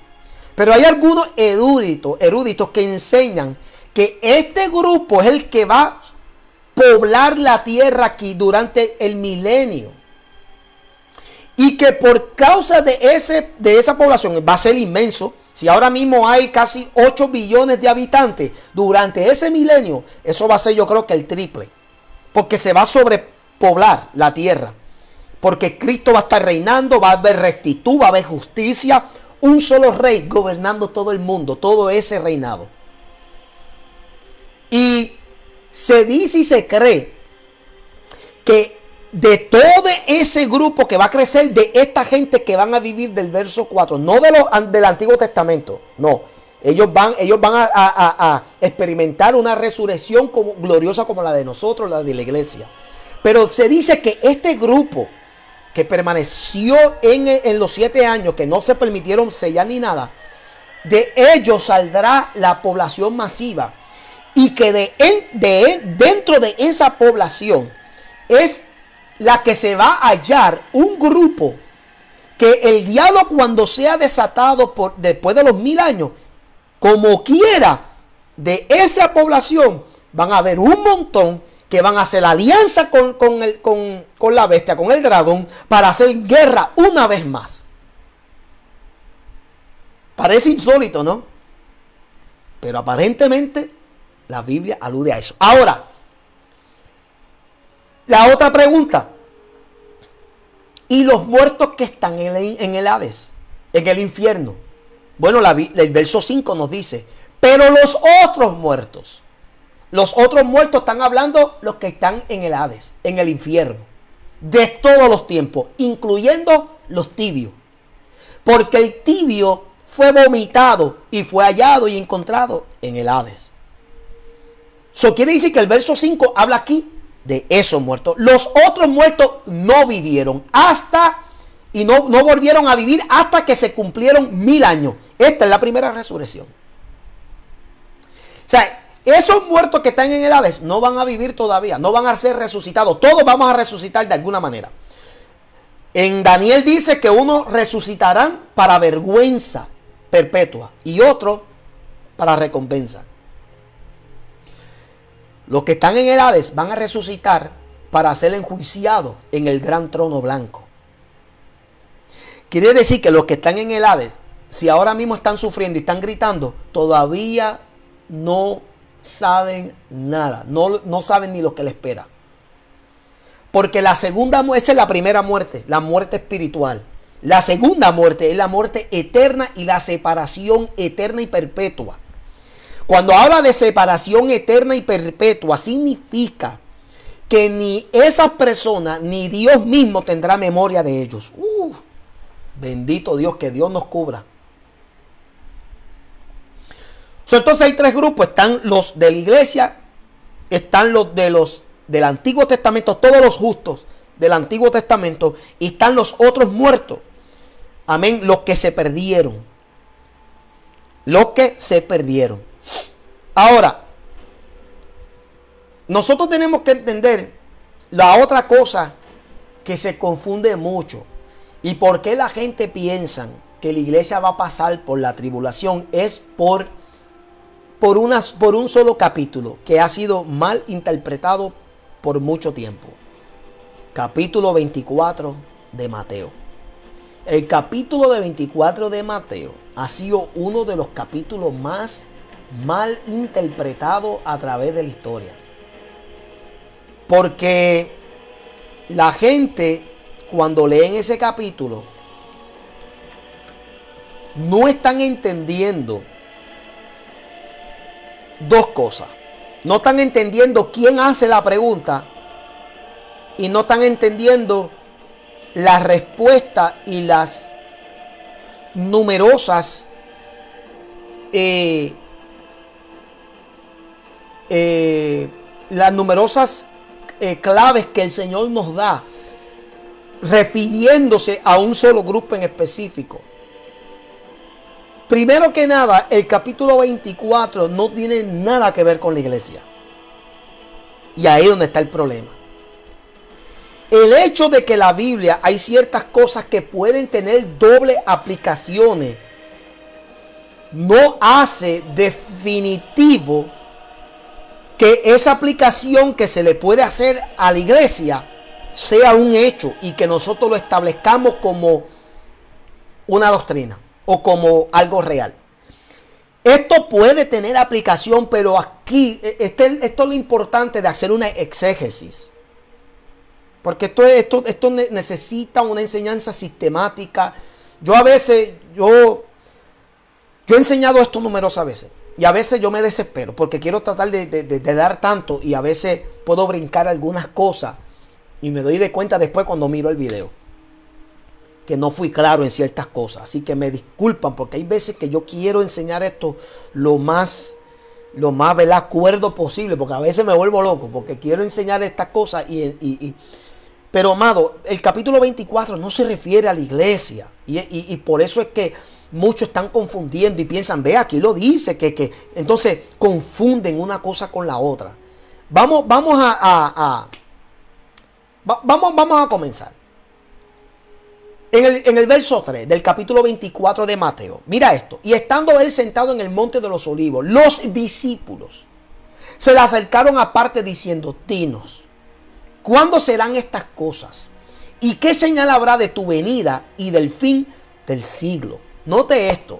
Pero hay algunos eruditos que enseñan que este grupo es el que va a poblar la tierra aquí durante el milenio. Y que por causa de esa población va a ser inmenso. Si ahora mismo hay casi 8 billones de habitantes, durante ese milenio, eso va a ser, yo creo, que el triple. Porque se va a sobrepoblar la tierra. Porque Cristo va a estar reinando, va a haber rectitud, va a haber justicia. Un solo rey gobernando todo el mundo, todo ese reinado. Y se dice y se cree que de todo ese grupo que va a crecer, de esta gente que van a vivir del verso 4, no del Antiguo Testamento, no. Ellos van a experimentar una resurrección gloriosa como la de nosotros, la de la iglesia. Pero se dice que este grupo que permaneció en los 7 años, que no se permitieron sellar ni nada, de ellos saldrá la población masiva. Y que dentro de esa población es la que se va a hallar un grupo que el diablo, cuando sea desatado después de los 1000 años, como quiera, de esa población van a haber un montón que van a hacer alianza con la bestia, con el dragón, para hacer guerra una vez más. Parece insólito, ¿no? Pero aparentemente la Biblia alude a eso. Ahora, la otra pregunta. ¿Y los muertos que están en el Hades? En el infierno. Bueno, el verso 5 nos dice, pero los otros muertos. Los otros muertos están hablando los que están en el Hades, en el infierno. De todos los tiempos, incluyendo los tibios. Porque el tibio fue vomitado y fue hallado y encontrado en el Hades. Eso quiere decir que el verso 5 habla aquí de esos muertos. Los otros muertos no vivieron y no volvieron a vivir hasta que se cumplieron 1000 años. Esta es la primera resurrección. O sea, esos muertos que están en el Hades no van a vivir todavía, no van a ser resucitados. Todos vamos a resucitar de alguna manera. En Daniel dice que unos resucitarán para vergüenza perpetua y otros para recompensa. Los que están en el Hades van a resucitar para ser enjuiciados en el gran trono blanco. Quiere decir que los que están en el Hades, si ahora mismo están sufriendo y están gritando, todavía no saben nada. No saben ni lo que les espera. Porque la segunda muerte, esa es la primera muerte, la muerte espiritual. La segunda muerte es la muerte eterna y la separación eterna y perpetua. Cuando habla de separación eterna y perpetua, significa que ni esas personas ni Dios mismo tendrá memoria de ellos. Bendito Dios, que Dios nos cubra. Entonces hay 3 grupos. Están los de la iglesia, están los del Antiguo Testamento, todos los justos del Antiguo Testamento, y están los otros muertos. Amén, los que se perdieron. Los que se perdieron. Ahora, nosotros tenemos que entender la otra cosa que se confunde mucho. Y por qué la gente piensa que la iglesia va a pasar por la tribulación es por un solo capítulo que ha sido mal interpretado por mucho tiempo. Capítulo 24 de Mateo. El capítulo de 24 de Mateo ha sido uno de los capítulos más mal interpretados a través de la historia. Porque la gente, cuando leen ese capítulo, no están entendiendo 2 cosas. No están entendiendo quién hace la pregunta y no están entendiendo la respuesta y las numerosas claves que el Señor nos da, refiriéndose a un solo grupo en específico. Primero que nada, el capítulo 24 no tiene nada que ver con la iglesia. Y ahí es donde está el problema. El hecho de que la Biblia hay ciertas cosas que pueden tener doble aplicaciones no hace definitivo que esa aplicación que se le puede hacer a la iglesia sea un hecho y que nosotros lo establezcamos como una doctrina o como algo real. Esto puede tener aplicación, pero aquí esto es lo importante de hacer una exégesis. Porque esto necesita una enseñanza sistemática. Yo a veces, yo he enseñado esto numerosas veces. Y a veces yo me desespero porque quiero tratar de dar tanto. Y a veces puedo brincar algunas cosas. Y me doy de cuenta después cuando miro el video que no fui claro en ciertas cosas. Así que me disculpan porque hay veces que yo quiero enseñar esto lo más ¿verdad? Cuerdo posible. Porque a veces me vuelvo loco porque quiero enseñar estas cosas pero, amado, el capítulo 24 no se refiere a la iglesia. Y por eso es que muchos están confundiendo y piensan, ve, aquí lo dice, que entonces confunden una cosa con la otra. Vamos a comenzar. En el verso 3 del capítulo 24 de Mateo. Mira esto. Y estando él sentado en el monte de los olivos, los discípulos se le acercaron aparte diciendo, dinos, ¿cuándo serán estas cosas? ¿Y qué señal habrá de tu venida y del fin del siglo? Note esto.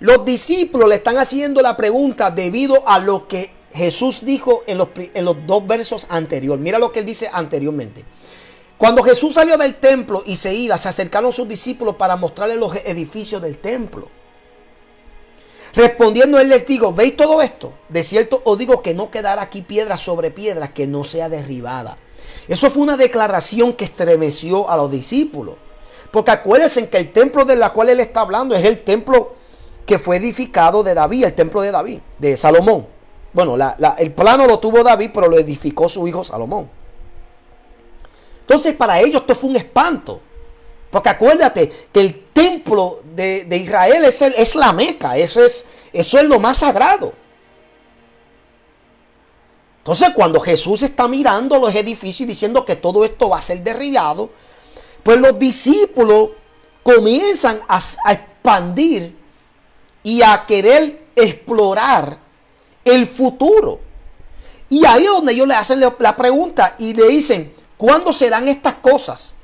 Los discípulos le están haciendo la pregunta debido a lo que Jesús dijo en los dos versos anteriores. Mira lo que él dice anteriormente. Cuando Jesús salió del templo y se iba, se acercaron sus discípulos para mostrarles los edificios del templo. Respondiendo él les digo, ¿veis todo esto? De cierto os digo que no quedará aquí piedra sobre piedra que no sea derribada. Eso fue una declaración que estremeció a los discípulos. Porque acuérdense que el templo del cual él está hablando es el templo que fue edificado de David, el templo de David, de Salomón. Bueno, el plano lo tuvo David, pero lo edificó su hijo Salomón. Entonces para ellos esto fue un espanto. Porque acuérdate que el templo de Israel es la Meca, eso es lo más sagrado. Entonces cuando Jesús está mirando los edificios y diciendo que todo esto va a ser derribado, pues los discípulos comienzan a expandir y a querer explorar el futuro. Y ahí es donde ellos le hacen la pregunta y le dicen, ¿cuándo serán estas cosas?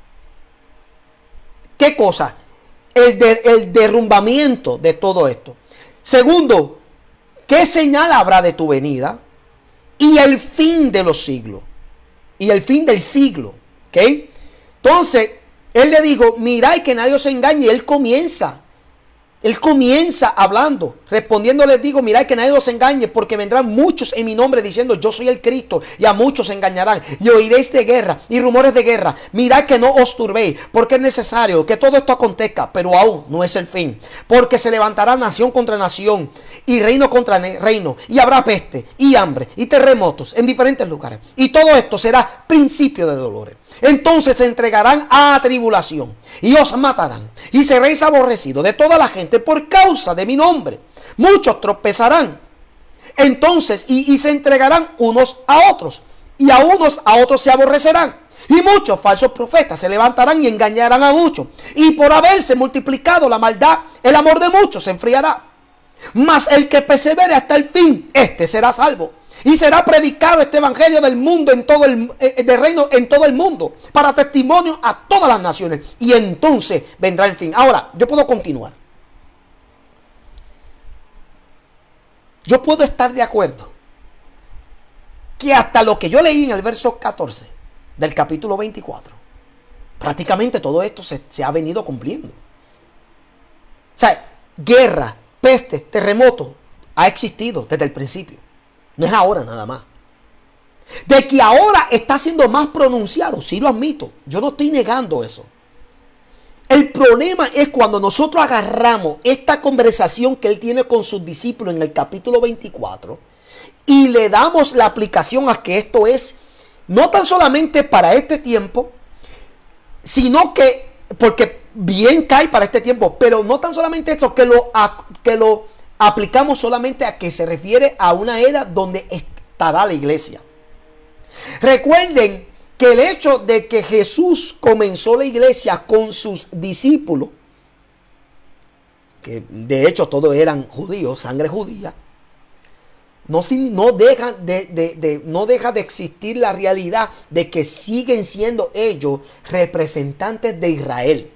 ¿Qué cosa? El derrumbamiento de todo esto. Segundo, ¿qué señal habrá de tu venida? Y el fin de los siglos. Y el fin del siglo. ¿Ok? Entonces, él le dijo, mirad que nadie os engañe. Y él comienza hablando, respondiendo les digo, mirad que nadie os engañe, porque vendrán muchos en mi nombre diciendo yo soy el Cristo, y a muchos se engañarán, y oiréis de guerra y rumores de guerra. Mirad que no os turbéis, porque es necesario que todo esto acontezca, pero aún no es el fin, porque se levantará nación contra nación y reino contra reino, y habrá peste y hambre y terremotos en diferentes lugares, y todo esto será principio de dolores. Entonces se entregarán a tribulación y os matarán y seréis aborrecidos de toda la gente por causa de mi nombre. Muchos tropezarán entonces y se entregarán unos a otros, y a unos a otros se aborrecerán, y muchos falsos profetas se levantarán y engañarán a muchos, y por haberse multiplicado la maldad el amor de muchos se enfriará. Mas el que persevere hasta el fin, este será salvo. Y será predicado este evangelio del mundo del reino en todo el mundo, para testimonio a todas las naciones, y entonces vendrá el fin. Ahora, yo puedo continuar. Yo puedo estar de acuerdo que hasta lo que yo leí en el verso 14 del capítulo 24, prácticamente todo esto se ha venido cumpliendo. O sea, guerra, peste, terremoto, ha existido desde el principio. No es ahora nada más. De que ahora está siendo más pronunciado, sí lo admito. Yo no estoy negando eso. El problema es cuando nosotros agarramos esta conversación que él tiene con sus discípulos en el capítulo 24 y le damos la aplicación a que esto es no tan solamente para este tiempo, sino que, porque bien cae para este tiempo, pero no tan solamente eso, que lo aplicamos solamente a que se refiere a una era donde estará la iglesia. Recuerden que el hecho de que Jesús comenzó la iglesia con sus discípulos, que de hecho todos eran judíos, sangre judía, no deja de existir la realidad de que siguen siendo ellos representantes de Israel.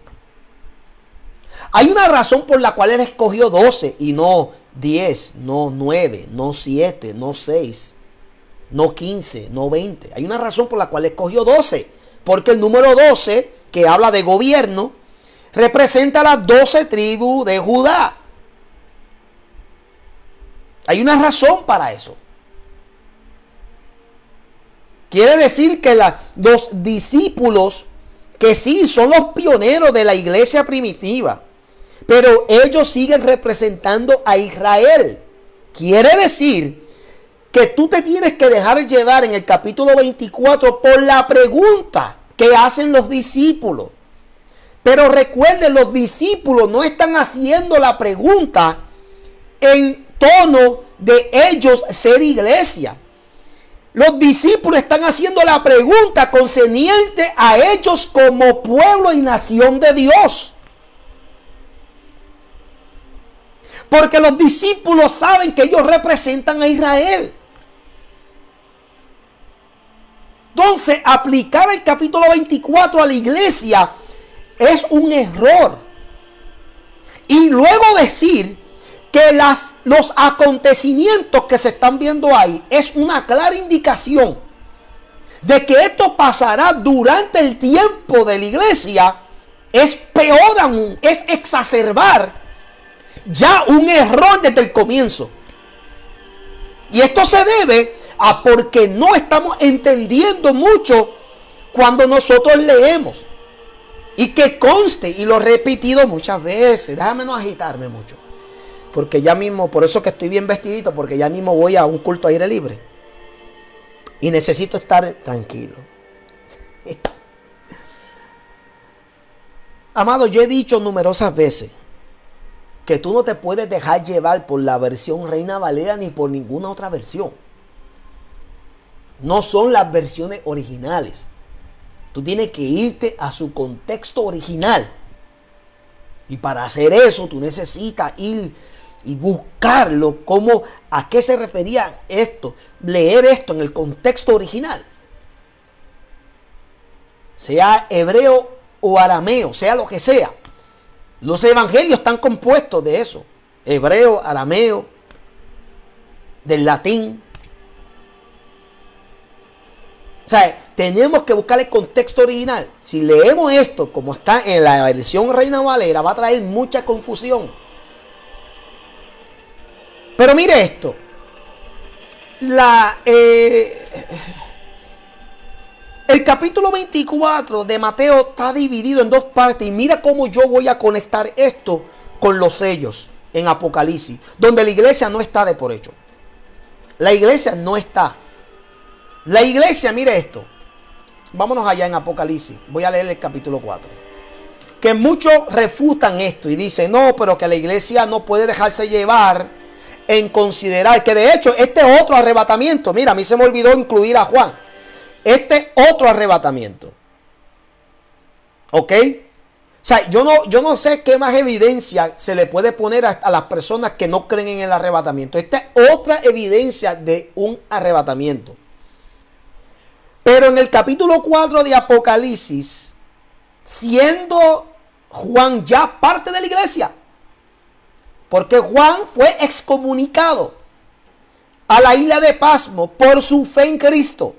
Hay una razón por la cual él escogió 12 y no 10, no 9, no 7, no 6, no 15, no 20. Hay una razón por la cual escogió 12. Porque el número 12, que habla de gobierno, representa las 12 tribus de Judá. Hay una razón para eso. Quiere decir que los discípulos, que sí son los pioneros de la iglesia primitiva, pero ellos siguen representando a Israel. Quiere decir que tú te tienes que dejar llevar en el capítulo 24 por la pregunta que hacen los discípulos. Pero recuerden, los discípulos no están haciendo la pregunta en tono de ellos ser iglesia. Los discípulos están haciendo la pregunta concerniente a ellos como pueblo y nación de Dios. Porque los discípulos saben que ellos representan a Israel. Entonces, aplicar el capítulo 24 a la iglesia es un error. Y luego decir que los acontecimientos que se están viendo ahí es una clara indicación de que esto pasará durante el tiempo de la iglesia, es peor aún, es exacerbar ya un error desde el comienzo. Y esto se debe a porque no estamos entendiendo mucho cuando nosotros leemos. Y que conste, y lo he repetido muchas veces, déjame no agitarme mucho, porque ya mismo, por eso que estoy bien vestidito, porque ya mismo voy a un culto aire libre y necesito estar tranquilo. Amado, yo he dicho numerosas veces que tú no te puedes dejar llevar por la versión Reina Valera ni por ninguna otra versión. No son las versiones originales. Tú tienes que irte a su contexto original. Y para hacer eso tú necesitas ir y buscarlo, a qué se refería esto, leer esto en el contexto original. Sea hebreo o arameo, sea lo que sea. Los evangelios están compuestos de eso. Hebreo, arameo, del latín. O sea, tenemos que buscar el contexto original. Si leemos esto como está en la versión Reina Valera, va a traer mucha confusión. Pero mire esto. El capítulo 24 de Mateo está dividido en dos partes. Y mira cómo yo voy a conectar esto con los sellos en Apocalipsis, donde la iglesia no está de por hecho. La iglesia no está. La iglesia, mire esto. Vámonos allá en Apocalipsis. Voy a leer el capítulo 4. Que muchos refutan esto y dicen, no, pero que la iglesia no puede dejarse llevar en considerar. Que de hecho, este otro arrebatamiento, mira, a mí se me olvidó incluir a Juan. Este otro arrebatamiento. ¿Ok? O sea, yo no sé qué más evidencia se le puede poner a las personas que no creen en el arrebatamiento. Esta es otra evidencia de un arrebatamiento. Pero en el capítulo 4 de Apocalipsis, siendo Juan ya parte de la iglesia, porque Juan fue excomunicado a la isla de Pasmo por su fe en Cristo.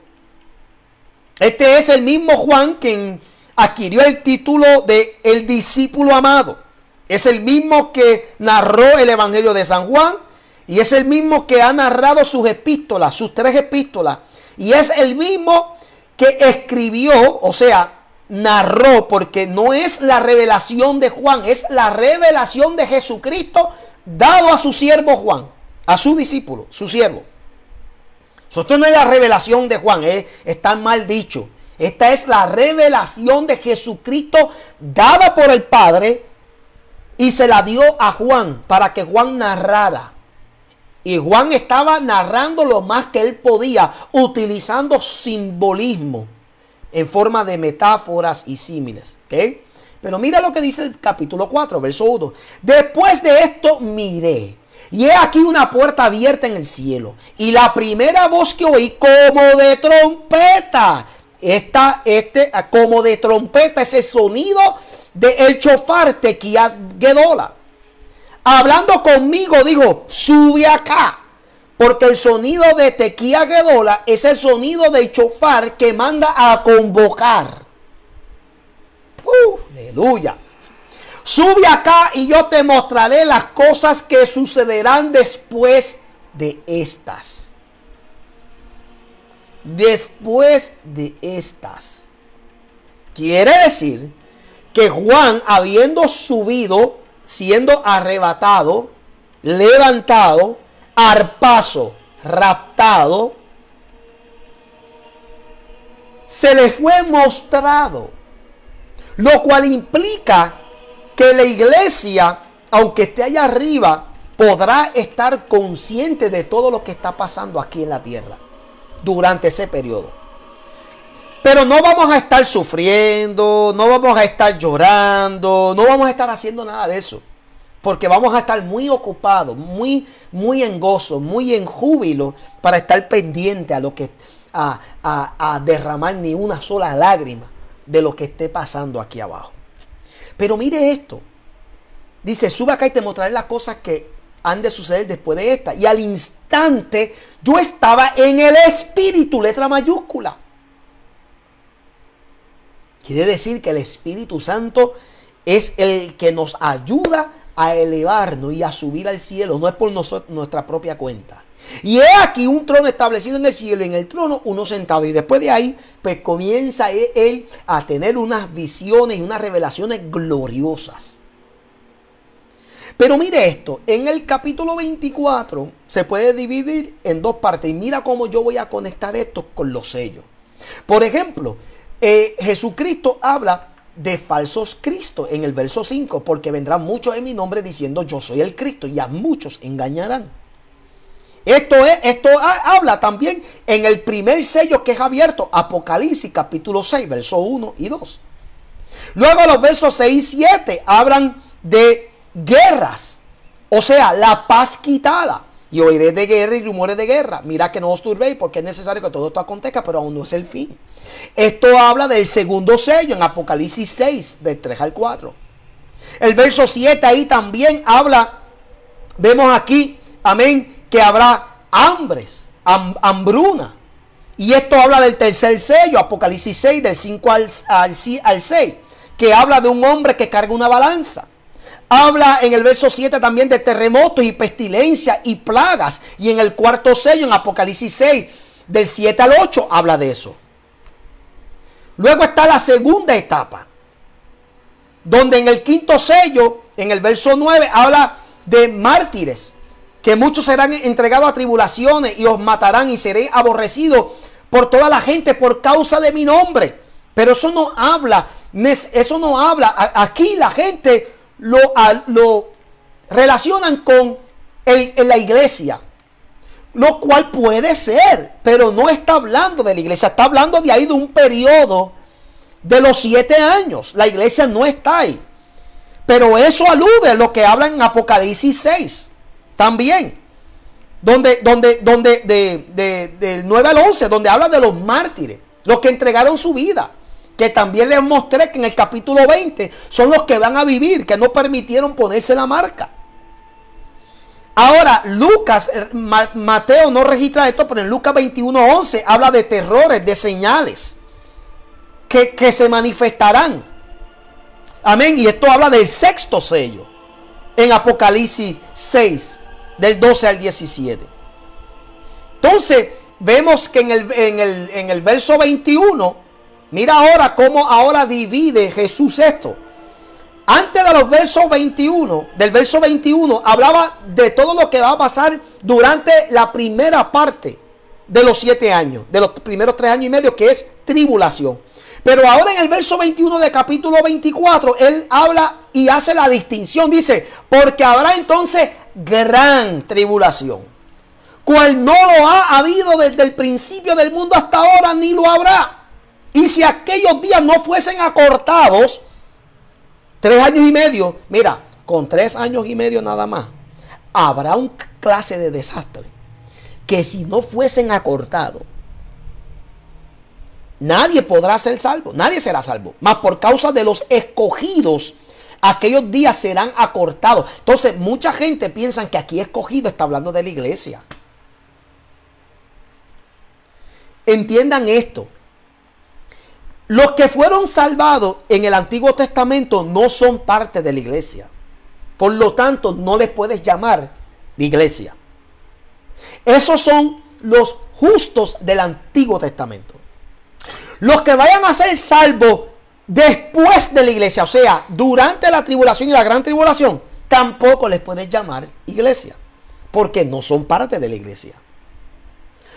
Este es el mismo Juan quien adquirió el título de el discípulo amado. Es el mismo que narró el Evangelio de San Juan y es el mismo que ha narrado sus epístolas, sus 3 epístolas. Y es el mismo que escribió, o sea, narró, porque no es la revelación de Juan, es la revelación de Jesucristo dado a su siervo Juan, a su discípulo, su siervo. Esto no es la revelación de Juan, está mal dicho. Esta es la revelación de Jesucristo dada por el Padre y se la dio a Juan para que Juan narrara. Y Juan estaba narrando lo más que él podía, utilizando simbolismo en forma de metáforas y símiles. ¿Okay? Pero mira lo que dice el capítulo 4, verso 1. Después de esto miré, y he aquí una puerta abierta en el cielo. Y la primera voz que oí como de trompeta. Como de trompeta, ese sonido del shofar Tequía Gedola. Hablando conmigo, dijo, sube acá. Porque el sonido de Tequía Gedola es el sonido del shofar que manda a convocar. Aleluya. Sube acá y yo te mostraré las cosas que sucederán después de estas. Después de estas. Quiere decir que Juan, habiendo subido, siendo arrebatado, levantado, arpazo, raptado, se le fue mostrado. Lo cual implica que la iglesia, aunque esté allá arriba, podrá estar consciente de todo lo que está pasando aquí en la tierra durante ese periodo. Pero no vamos a estar sufriendo, no vamos a estar llorando, no vamos a estar haciendo nada de eso. Porque vamos a estar muy ocupados, muy en gozo, muy en júbilo para estar pendiente a lo que a derramar ni una sola lágrima de lo que esté pasando aquí abajo. Pero mire esto. Dice, sube acá y te mostraré las cosas que han de suceder después de esta. Y al instante yo estaba en el Espíritu, letra mayúscula. Quiere decir que el Espíritu Santo es el que nos ayuda a elevarnos y a subir al cielo. No es por nuestra propia cuenta. Y he aquí un trono establecido en el cielo, y en el trono uno sentado. Y después de ahí, pues comienza él a tener unas visiones y unas revelaciones gloriosas. Pero mire esto, en el capítulo 24 se puede dividir en dos partes. Y mira cómo yo voy a conectar esto con los sellos. Por ejemplo, Jesucristo habla de falsos Cristos en el verso 5. Porque vendrán muchos en mi nombre diciendo yo soy el Cristo, y a muchos engañarán. Esto habla también en el primer sello que es abierto, Apocalipsis capítulo 6, versos 1 y 2. Luego los versos 6 y 7 hablan de guerras, o sea, la paz quitada. Y oiréis de guerra y rumores de guerra. Mira que no os turbéis, porque es necesario que todo esto acontezca, pero aún no es el fin. Esto habla del segundo sello en Apocalipsis 6, del 3 al 4. El verso 7 ahí también habla, vemos aquí, amén, que habrá hambres, hambruna. Y esto habla del tercer sello, Apocalipsis 6, del 5 al 6, que habla de un hombre que carga una balanza. Habla en el verso 7 también de terremotos y pestilencias y plagas. Y en el cuarto sello, en Apocalipsis 6, del 7 al 8, habla de eso. Luego está la segunda etapa, donde en el quinto sello, en el verso 9, habla de mártires, que muchos serán entregados a tribulaciones y os matarán y seréis aborrecidos por toda la gente por causa de mi nombre. Pero eso no habla, aquí la gente lo relacionan con la iglesia, lo cual puede ser, pero no está hablando de la iglesia, está hablando de ahí de un periodo de los 7 años. La iglesia no está ahí, pero eso alude a lo que habla en Apocalipsis 6 también, del 9 al 11, donde habla de los mártires, los que entregaron su vida, que también les mostré que en el capítulo 20 son los que van a vivir, que no permitieron ponerse la marca. Ahora, Mateo no registra esto, pero en Lucas 21:11 habla de terrores, de señales que se manifestarán. Amén. Y esto habla del sexto sello en Apocalipsis 6, del 12 al 17. Entonces, vemos que en el verso 21, mira ahora cómo ahora divide Jesús esto. Antes de los versos 21, del verso 21, hablaba de todo lo que va a pasar durante la primera parte de los 7 años, de los primeros 3 años y medio, que es tribulación. Pero ahora en el verso 21 de capítulo 24, él habla y hace la distinción. Dice, porque habrá entonces gran tribulación, cual no lo ha habido desde el principio del mundo hasta ahora, ni lo habrá. Y si aquellos días no fuesen acortados, 3 años y medio, mira, con 3 años y medio nada más, habrá un clase de desastre que si no fuesen acortados, nadie podrá ser salvo, nadie será salvo. Mas por causa de los escogidos, aquellos días serán acortados. Entonces, mucha gente piensa que aquí escogido está hablando de la iglesia. Entiendan esto. Los que fueron salvados en el Antiguo Testamento no son parte de la iglesia. Por lo tanto, no les puedes llamar de iglesia. Esos son los justos del Antiguo Testamento. Los que vayan a ser salvos después de la iglesia, o sea, durante la tribulación y la gran tribulación, tampoco les puedes llamar iglesia, porque no son parte de la iglesia.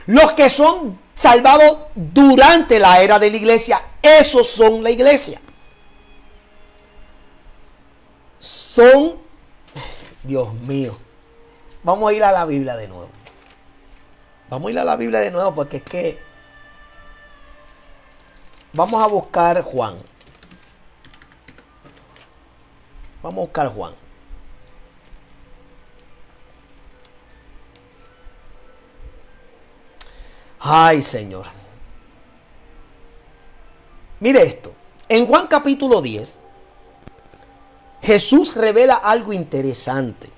Los que son salvados durante la era de la iglesia, esos son la iglesia. Son, Dios mío, vamos a ir a la Biblia de nuevo. Vamos a ir a la Biblia de nuevo porque es que vamos a buscar Juan. Vamos a buscar Juan. Ay, Señor. Mire esto. En Juan capítulo 10, Jesús revela algo interesante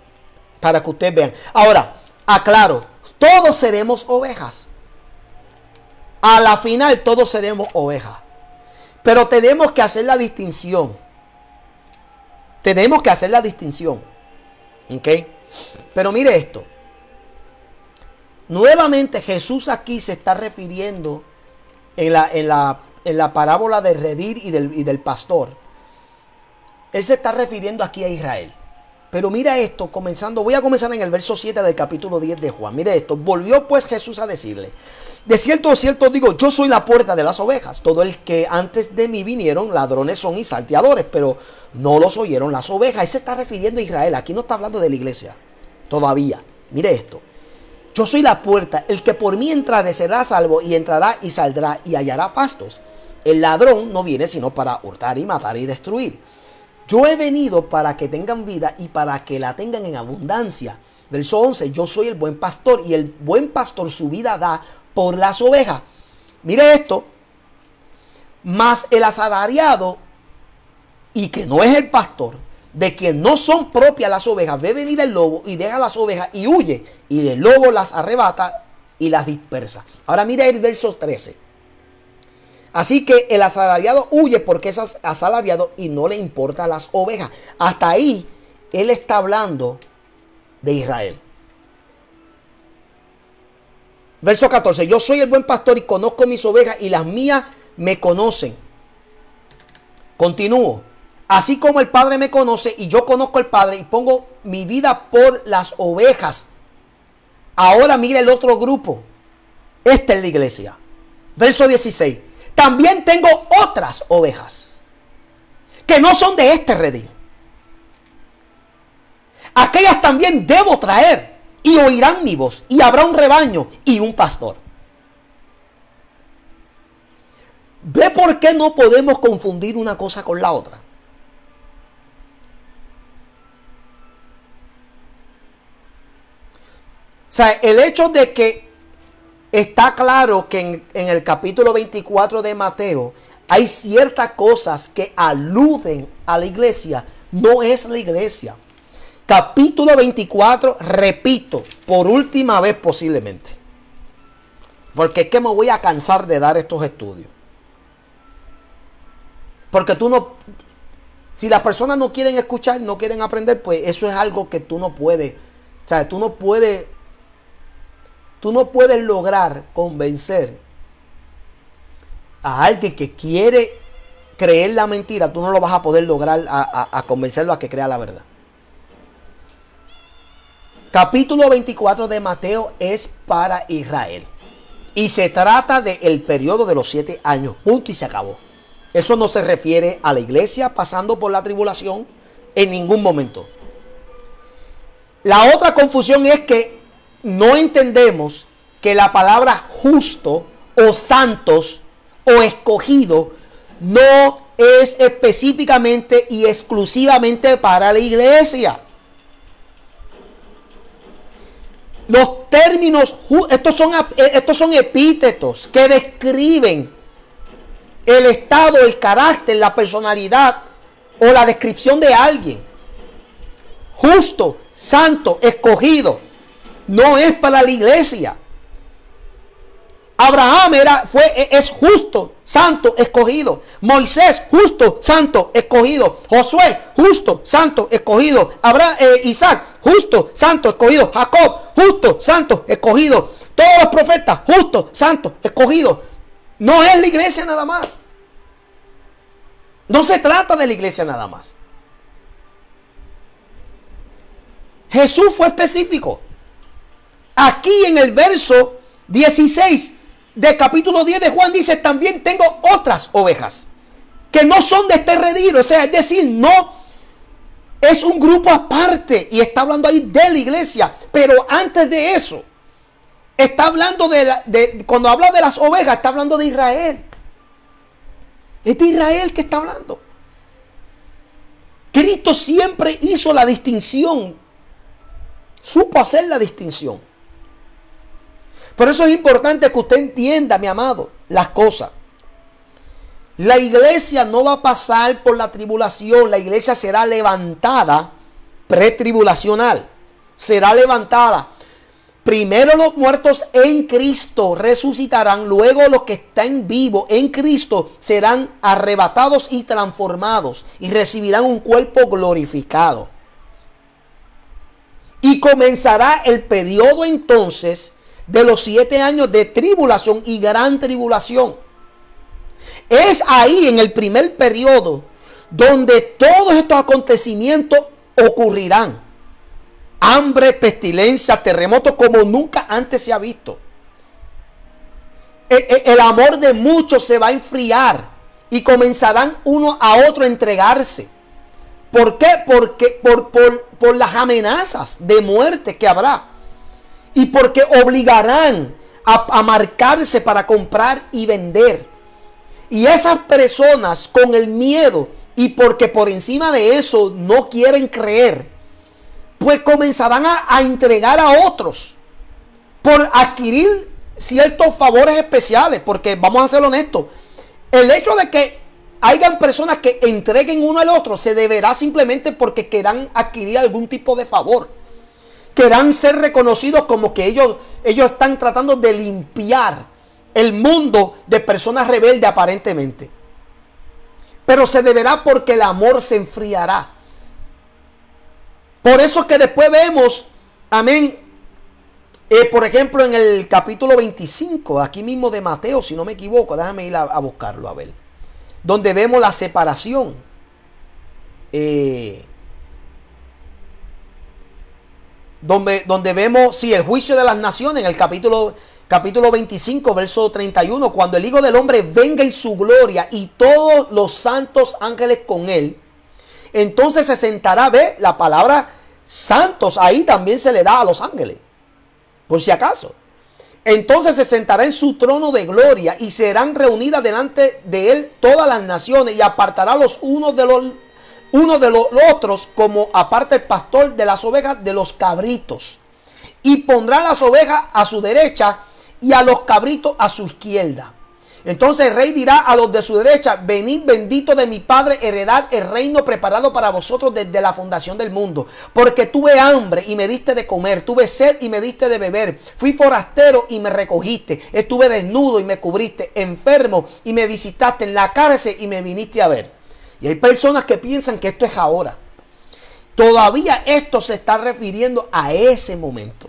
para que ustedes vean. Ahora, aclaro, todos seremos ovejas. A la final todos seremos ovejas. Pero tenemos que hacer la distinción. Tenemos que hacer la distinción. ¿Ok? Pero mire esto. Nuevamente Jesús aquí se está refiriendo en la parábola del redil y del pastor. Él se está refiriendo aquí a Israel. Pero mira esto, voy a comenzar en el verso 7 del capítulo 10 de Juan. Mire esto, volvió pues Jesús a decirle, de cierto digo, yo soy la puerta de las ovejas. Todo el que antes de mí vinieron, ladrones son y salteadores, pero no los oyeron las ovejas. Él se está refiriendo a Israel, aquí no está hablando de la iglesia, todavía. Mire esto, yo soy la puerta, el que por mí entrare será salvo, y entrará y saldrá y hallará pastos. El ladrón no viene sino para hurtar y matar y destruir. Yo he venido para que tengan vida y para que la tengan en abundancia. Verso 11, yo soy el buen pastor y el buen pastor su vida da por las ovejas. Mire esto, mas el asalariado, y que no es el pastor, de quien no son propias las ovejas, ve venir el lobo y deja las ovejas y huye, y el lobo las arrebata y las dispersa. Ahora mire el verso 13. Así que el asalariado huye porque es asalariado y no le importa las ovejas. Hasta ahí él está hablando de Israel. Verso 14. Yo soy el buen pastor y conozco mis ovejas y las mías me conocen. Continúo. Así como el Padre me conoce y yo conozco al Padre y pongo mi vida por las ovejas. Ahora mira el otro grupo. Esta es la iglesia. Verso 16. También tengo otras ovejas que no son de este redil. Aquellas también debo traer y oirán mi voz y habrá un rebaño y un pastor. ¿Ve por qué no podemos confundir una cosa con la otra? O sea, el hecho de que está claro que en el capítulo 24 de Mateo hay ciertas cosas que aluden a la iglesia. No es la iglesia. Capítulo 24, repito, por última vez posiblemente. Porque es que me voy a cansar de dar estos estudios. Porque tú no... Si las personas no quieren escuchar, no quieren aprender, pues eso es algo que tú no puedes... O sea, tú no puedes lograr convencer a alguien que quiere creer la mentira. Tú no lo vas a poder lograr a convencerlo a que crea la verdad. Capítulo 24 de Mateo es para Israel. Y se trata del periodo de los 7 años. Punto y se acabó. Eso no se refiere a la iglesia pasando por la tribulación en ningún momento. La otra confusión es que no entendemos que la palabra justo o santos o escogido no es específicamente y exclusivamente para la iglesia. Los términos, estos son epítetos que describen el estado, el carácter, la personalidad o la descripción de alguien. Justo, santo, escogido, no es para la iglesia. Abraham es justo, santo, escogido. Moisés, justo, santo, escogido. Josué, justo, santo, escogido. Isaac, justo, santo, escogido. Jacob, justo, santo, escogido. Todos los profetas, justo, santo, escogido. No es la iglesia nada más. No se trata de la iglesia nada más. Jesús fue específico. Aquí en el verso 16 del capítulo 10 de Juan dice: también tengo otras ovejas que no son de este redil. O sea, es decir, no es un grupo aparte, y está hablando ahí de la iglesia. Pero antes de eso, está hablando cuando habla de las ovejas, está hablando de Israel. Es de Israel que está hablando. Cristo siempre hizo la distinción, supo hacer la distinción. Por eso es importante que usted entienda, mi amado, las cosas. La iglesia no va a pasar por la tribulación. La iglesia será levantada pretribulacional. Será levantada. Primero los muertos en Cristo resucitarán. Luego los que están vivos en Cristo serán arrebatados y transformados. Y recibirán un cuerpo glorificado. Y comenzará el periodo entonces de los 7 años de tribulación y gran tribulación. Es ahí, en el primer periodo, donde todos estos acontecimientos ocurrirán. Hambre, pestilencia, terremotos como nunca antes se ha visto. El amor de muchos se va a enfriar y comenzarán uno a otro a entregarse. ¿Por qué? Porque por las amenazas de muerte que habrá. Y porque obligarán a marcarse para comprar y vender. Y esas personas, con el miedo y porque por encima de eso no quieren creer, pues comenzarán a entregar a otros por adquirir ciertos favores especiales. Porque vamos a ser honestos, el hecho de que hayan personas que entreguen uno al otro se deberá simplemente porque quieran adquirir algún tipo de favor. Querrán ser reconocidos como que ellos están tratando de limpiar el mundo de personas rebeldes aparentemente. Pero se deberá porque el amor se enfriará. Por eso es que después vemos, amén, por ejemplo en el capítulo 25, aquí mismo de Mateo, si no me equivoco, déjame ir a buscarlo a ver. Donde vemos la separación. Donde vemos, sí, el juicio de las naciones en el capítulo 25, verso 31. Cuando el Hijo del Hombre venga en su gloria y todos los santos ángeles con él, entonces se sentará. Ve, la palabra santos ahí también se le da a los ángeles, por si acaso. Entonces se sentará en su trono de gloria y serán reunidas delante de él todas las naciones, y apartará los unos de los otros, como aparta el pastor de las ovejas de los cabritos. Y pondrá las ovejas a su derecha y a los cabritos a su izquierda. Entonces el rey dirá a los de su derecha: venid, bendito de mi Padre, heredad el reino preparado para vosotros desde la fundación del mundo. Porque tuve hambre y me diste de comer, tuve sed y me diste de beber, fui forastero y me recogiste, estuve desnudo y me cubriste, enfermo y me visitaste, en la cárcel y me viniste a ver. Y hay personas que piensan que esto es ahora. Todavía esto se está refiriendo a ese momento.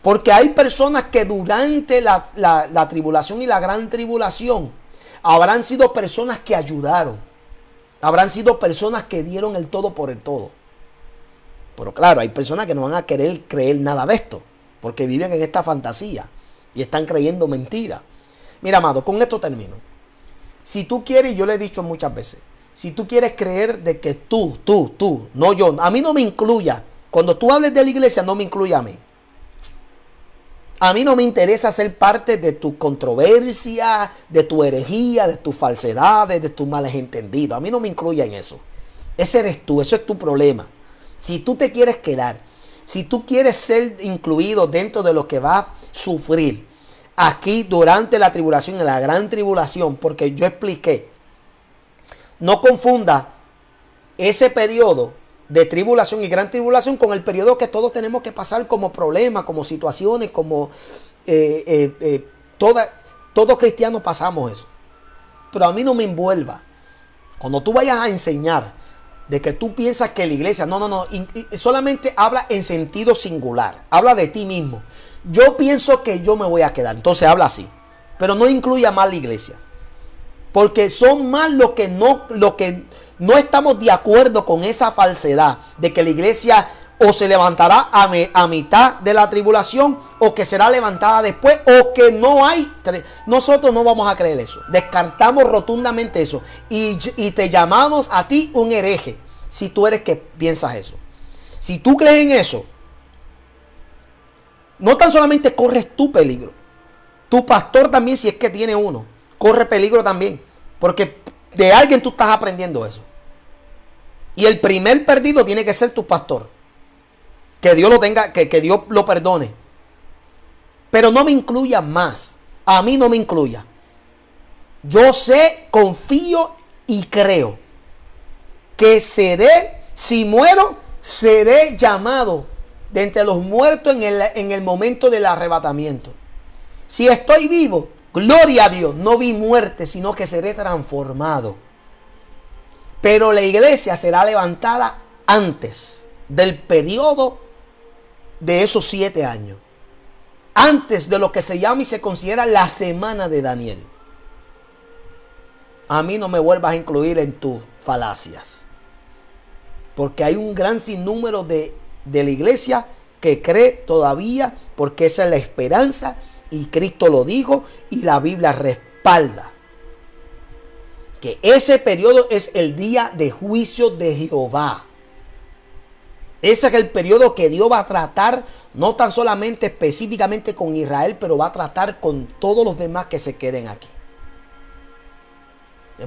Porque hay personas que durante la tribulación y la gran tribulación habrán sido personas que ayudaron. Habrán sido personas que dieron el todo por el todo. Pero claro, hay personas que no van a querer creer nada de esto, porque viven en esta fantasía y están creyendo mentiras. Mira, amado, con esto termino. Si tú quieres, yo le he dicho muchas veces, si tú quieres creer de que tú, no yo, a mí no me incluya. Cuando tú hables de la iglesia, no me incluya a mí. A mí no me interesa ser parte de tu controversia, de tu herejía, de tus falsedades, de tus males entendidos. A mí no me incluya en eso. Ese eres tú, eso es tu problema. Si tú te quieres quedar, si tú quieres ser incluido dentro de lo que va a sufrir aquí durante la tribulación, en la gran tribulación, porque yo expliqué, no confunda ese periodo de tribulación y gran tribulación con el periodo que todos tenemos que pasar como problemas, como situaciones, como todo cristiano pasamos eso. Pero a mí no me envuelva. Cuando tú vayas a enseñar de que tú piensas que la iglesia, no, solamente habla en sentido singular, habla de ti mismo. Yo pienso que yo me voy a quedar, entonces habla así, pero no incluya más la iglesia. Porque son más los que no estamos de acuerdo con esa falsedad de que la iglesia o se levantará a mitad de la tribulación o que será levantada después o que no hay. Nosotros no vamos a creer eso. Descartamos rotundamente eso. Y te llamamos a ti un hereje si tú eres que piensas eso. Si tú crees en eso, no tan solamente corres tu peligro. Tu pastor también, si es que tiene uno, corre peligro también, porque de alguien tú estás aprendiendo eso. Y el primer perdido tiene que ser tu pastor. Que Dios lo tenga, que Dios lo perdone. Pero no me incluya más. A mí no me incluya. Yo sé, confío y creo que seré, si muero, seré llamado de entre los muertos en el momento del arrebatamiento. Si estoy vivo, gloria a Dios, no vi muerte, sino que seré transformado. Pero la iglesia será levantada antes del periodo de esos 7 años. Antes de lo que se llama y se considera la semana de Daniel. A mí no me vuelvas a incluir en tus falacias. Porque hay un gran sinnúmero de la iglesia que cree todavía, porque esa es la esperanza. Y Cristo lo dijo y la Biblia respalda que ese periodo es el día de juicio de Jehová. Ese es el periodo que Dios va a tratar, no tan solamente específicamente con Israel, pero va a tratar con todos los demás que se queden aquí.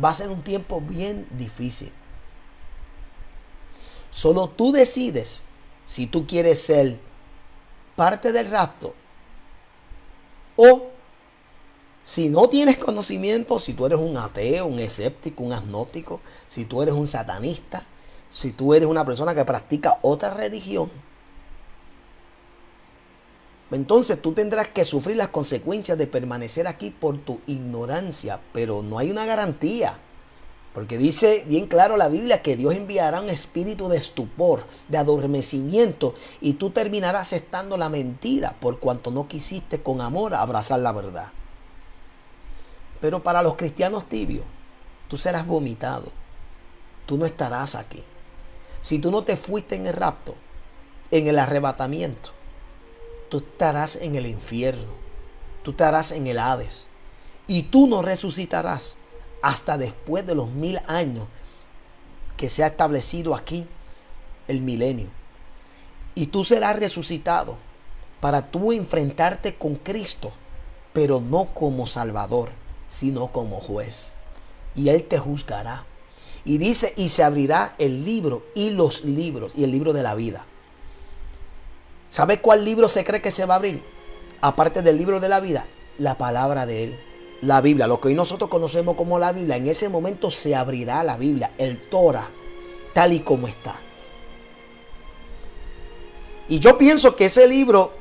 Va a ser un tiempo bien difícil. Solo tú decides si tú quieres ser parte del rapto. O si no tienes conocimiento, si tú eres un ateo, un escéptico, un agnóstico, si tú eres un satanista, si tú eres una persona que practica otra religión, entonces tú tendrás que sufrir las consecuencias de permanecer aquí por tu ignorancia. Pero no hay una garantía. Porque dice bien claro la Biblia que Dios enviará un espíritu de estupor, de adormecimiento, y tú terminarás aceptando la mentira por cuanto no quisiste con amor abrazar la verdad. Pero para los cristianos tibios, tú serás vomitado. Tú no estarás aquí. Si tú no te fuiste en el rapto, en el arrebatamiento, tú estarás en el infierno. Tú estarás en el Hades. Y tú no resucitarás hasta después de los 1000 años que se ha establecido aquí el milenio. Y tú serás resucitado para tú enfrentarte con Cristo, pero no como Salvador, sino como juez. Y Él te juzgará. Y dice, y se abrirá el libro y los libros, y el libro de la vida. ¿Sabe cuál libro se cree que se va a abrir? Aparte del libro de la vida, la palabra de Él. La Biblia, lo que hoy nosotros conocemos como la Biblia, en ese momento se abrirá la Biblia, el Torah, tal y como está. Y yo pienso que ese libro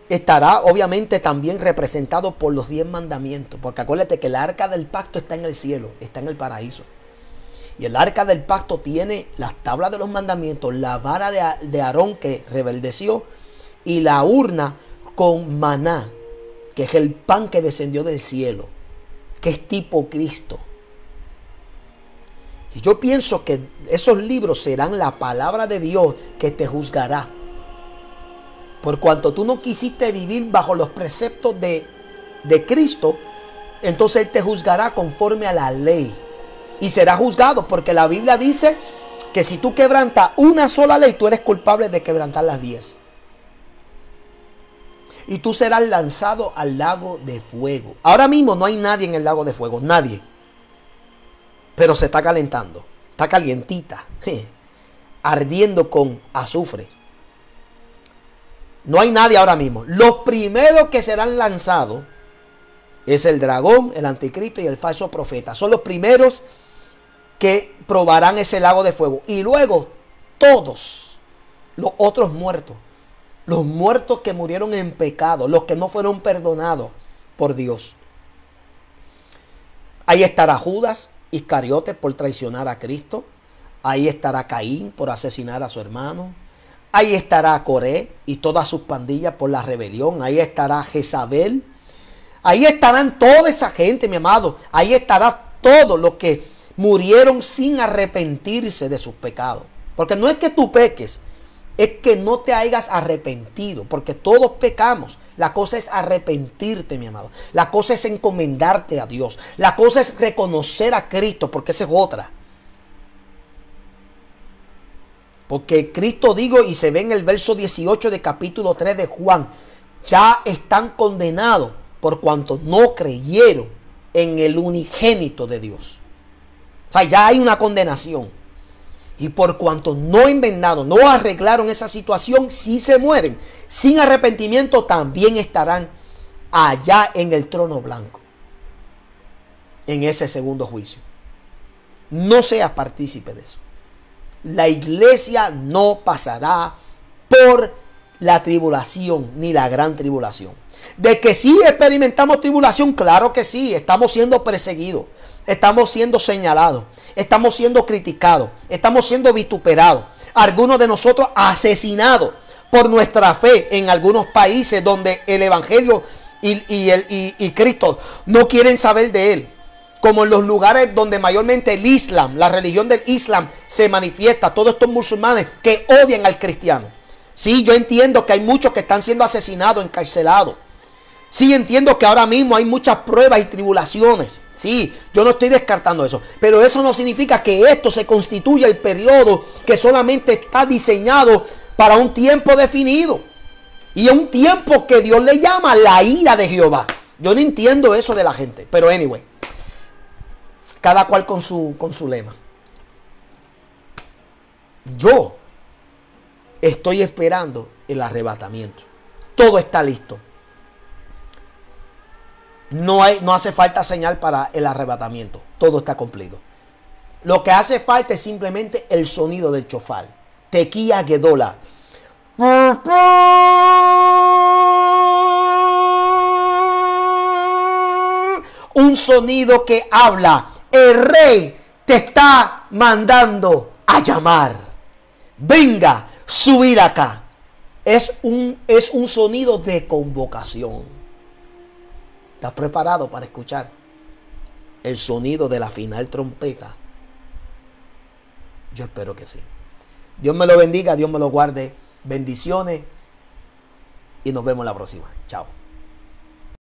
estará obviamente también representado por los 10 mandamientos, porque acuérdate que el arca del pacto está en el cielo, está en el paraíso. Y el arca del pacto tiene las tablas de los mandamientos, la vara de Aarón que rebeldeció y la urna con maná, que es el pan que descendió del cielo, que es tipo Cristo. Y yo pienso que esos libros serán la palabra de Dios que te juzgará. Por cuanto tú no quisiste vivir bajo los preceptos de Cristo, entonces Él te juzgará conforme a la ley. Y será juzgado, porque la Biblia dice que si tú quebrantas una sola ley, tú eres culpable de quebrantar las 10. Y tú serás lanzado al lago de fuego. Ahora mismo no hay nadie en el lago de fuego, nadie. Pero se está calentando, está calientita, ardiendo con azufre. No hay nadie ahora mismo. Los primeros que serán lanzados es el dragón, el anticristo y el falso profeta. Son los primeros que probarán ese lago de fuego. Y luego todos los otros muertos. Los muertos que murieron en pecado. Los que no fueron perdonados por Dios. Ahí estará Judas Iscariote por traicionar a Cristo. Ahí estará Caín por asesinar a su hermano. Ahí estará Coré y todas sus pandillas por la rebelión. Ahí estará Jezabel. Ahí estarán toda esa gente, mi amado. Ahí estará todos los que murieron sin arrepentirse de sus pecados. Porque no es que tú peques, es que no te hayas arrepentido. Porque todos pecamos. La cosa es arrepentirte, mi amado. La cosa es encomendarte a Dios. La cosa es reconocer a Cristo, porque esa es otra. Porque Cristo dijo, y se ve en el verso 18 de capítulo 3 de Juan, ya están condenados por cuanto no creyeron en el unigénito de Dios. O sea, ya hay una condenación. Y por cuanto no enmendaron, no arreglaron esa situación, si se mueren sin arrepentimiento, también estarán allá en el trono blanco, en ese segundo juicio. No seas partícipe de eso. La iglesia no pasará por la tribulación ni la gran tribulación. De que sí experimentamos tribulación, claro que sí. Estamos siendo perseguidos, estamos siendo señalados, estamos siendo criticados, estamos siendo vituperados. Algunos de nosotros asesinados por nuestra fe en algunos países donde el evangelio y Cristo no quieren saber de él. Como en los lugares donde mayormente el Islam, la religión del Islam se manifiesta. Todos estos musulmanes que odian al cristiano. Sí, yo entiendo que hay muchos que están siendo asesinados, encarcelados. Sí, entiendo que ahora mismo hay muchas pruebas y tribulaciones. Sí, yo no estoy descartando eso. Pero eso no significa que esto se constituya el periodo que solamente está diseñado para un tiempo definido. Y un tiempo que Dios le llama la ira de Jehová. Yo no entiendo eso de la gente. Pero anyway. Cada cual con su lema. Yo estoy esperando el arrebatamiento. Todo está listo. No hace falta señal para el arrebatamiento. Todo está cumplido. Lo que hace falta es simplemente el sonido del chofar. Tequía Gedola. Un sonido que habla. El rey te está mandando a llamar. Venga, subir acá. Es un sonido de convocación. ¿Estás preparado para escuchar el sonido de la final trompeta? Yo espero que sí. Dios me lo bendiga, Dios me lo guarde. Bendiciones y nos vemos la próxima. Chao.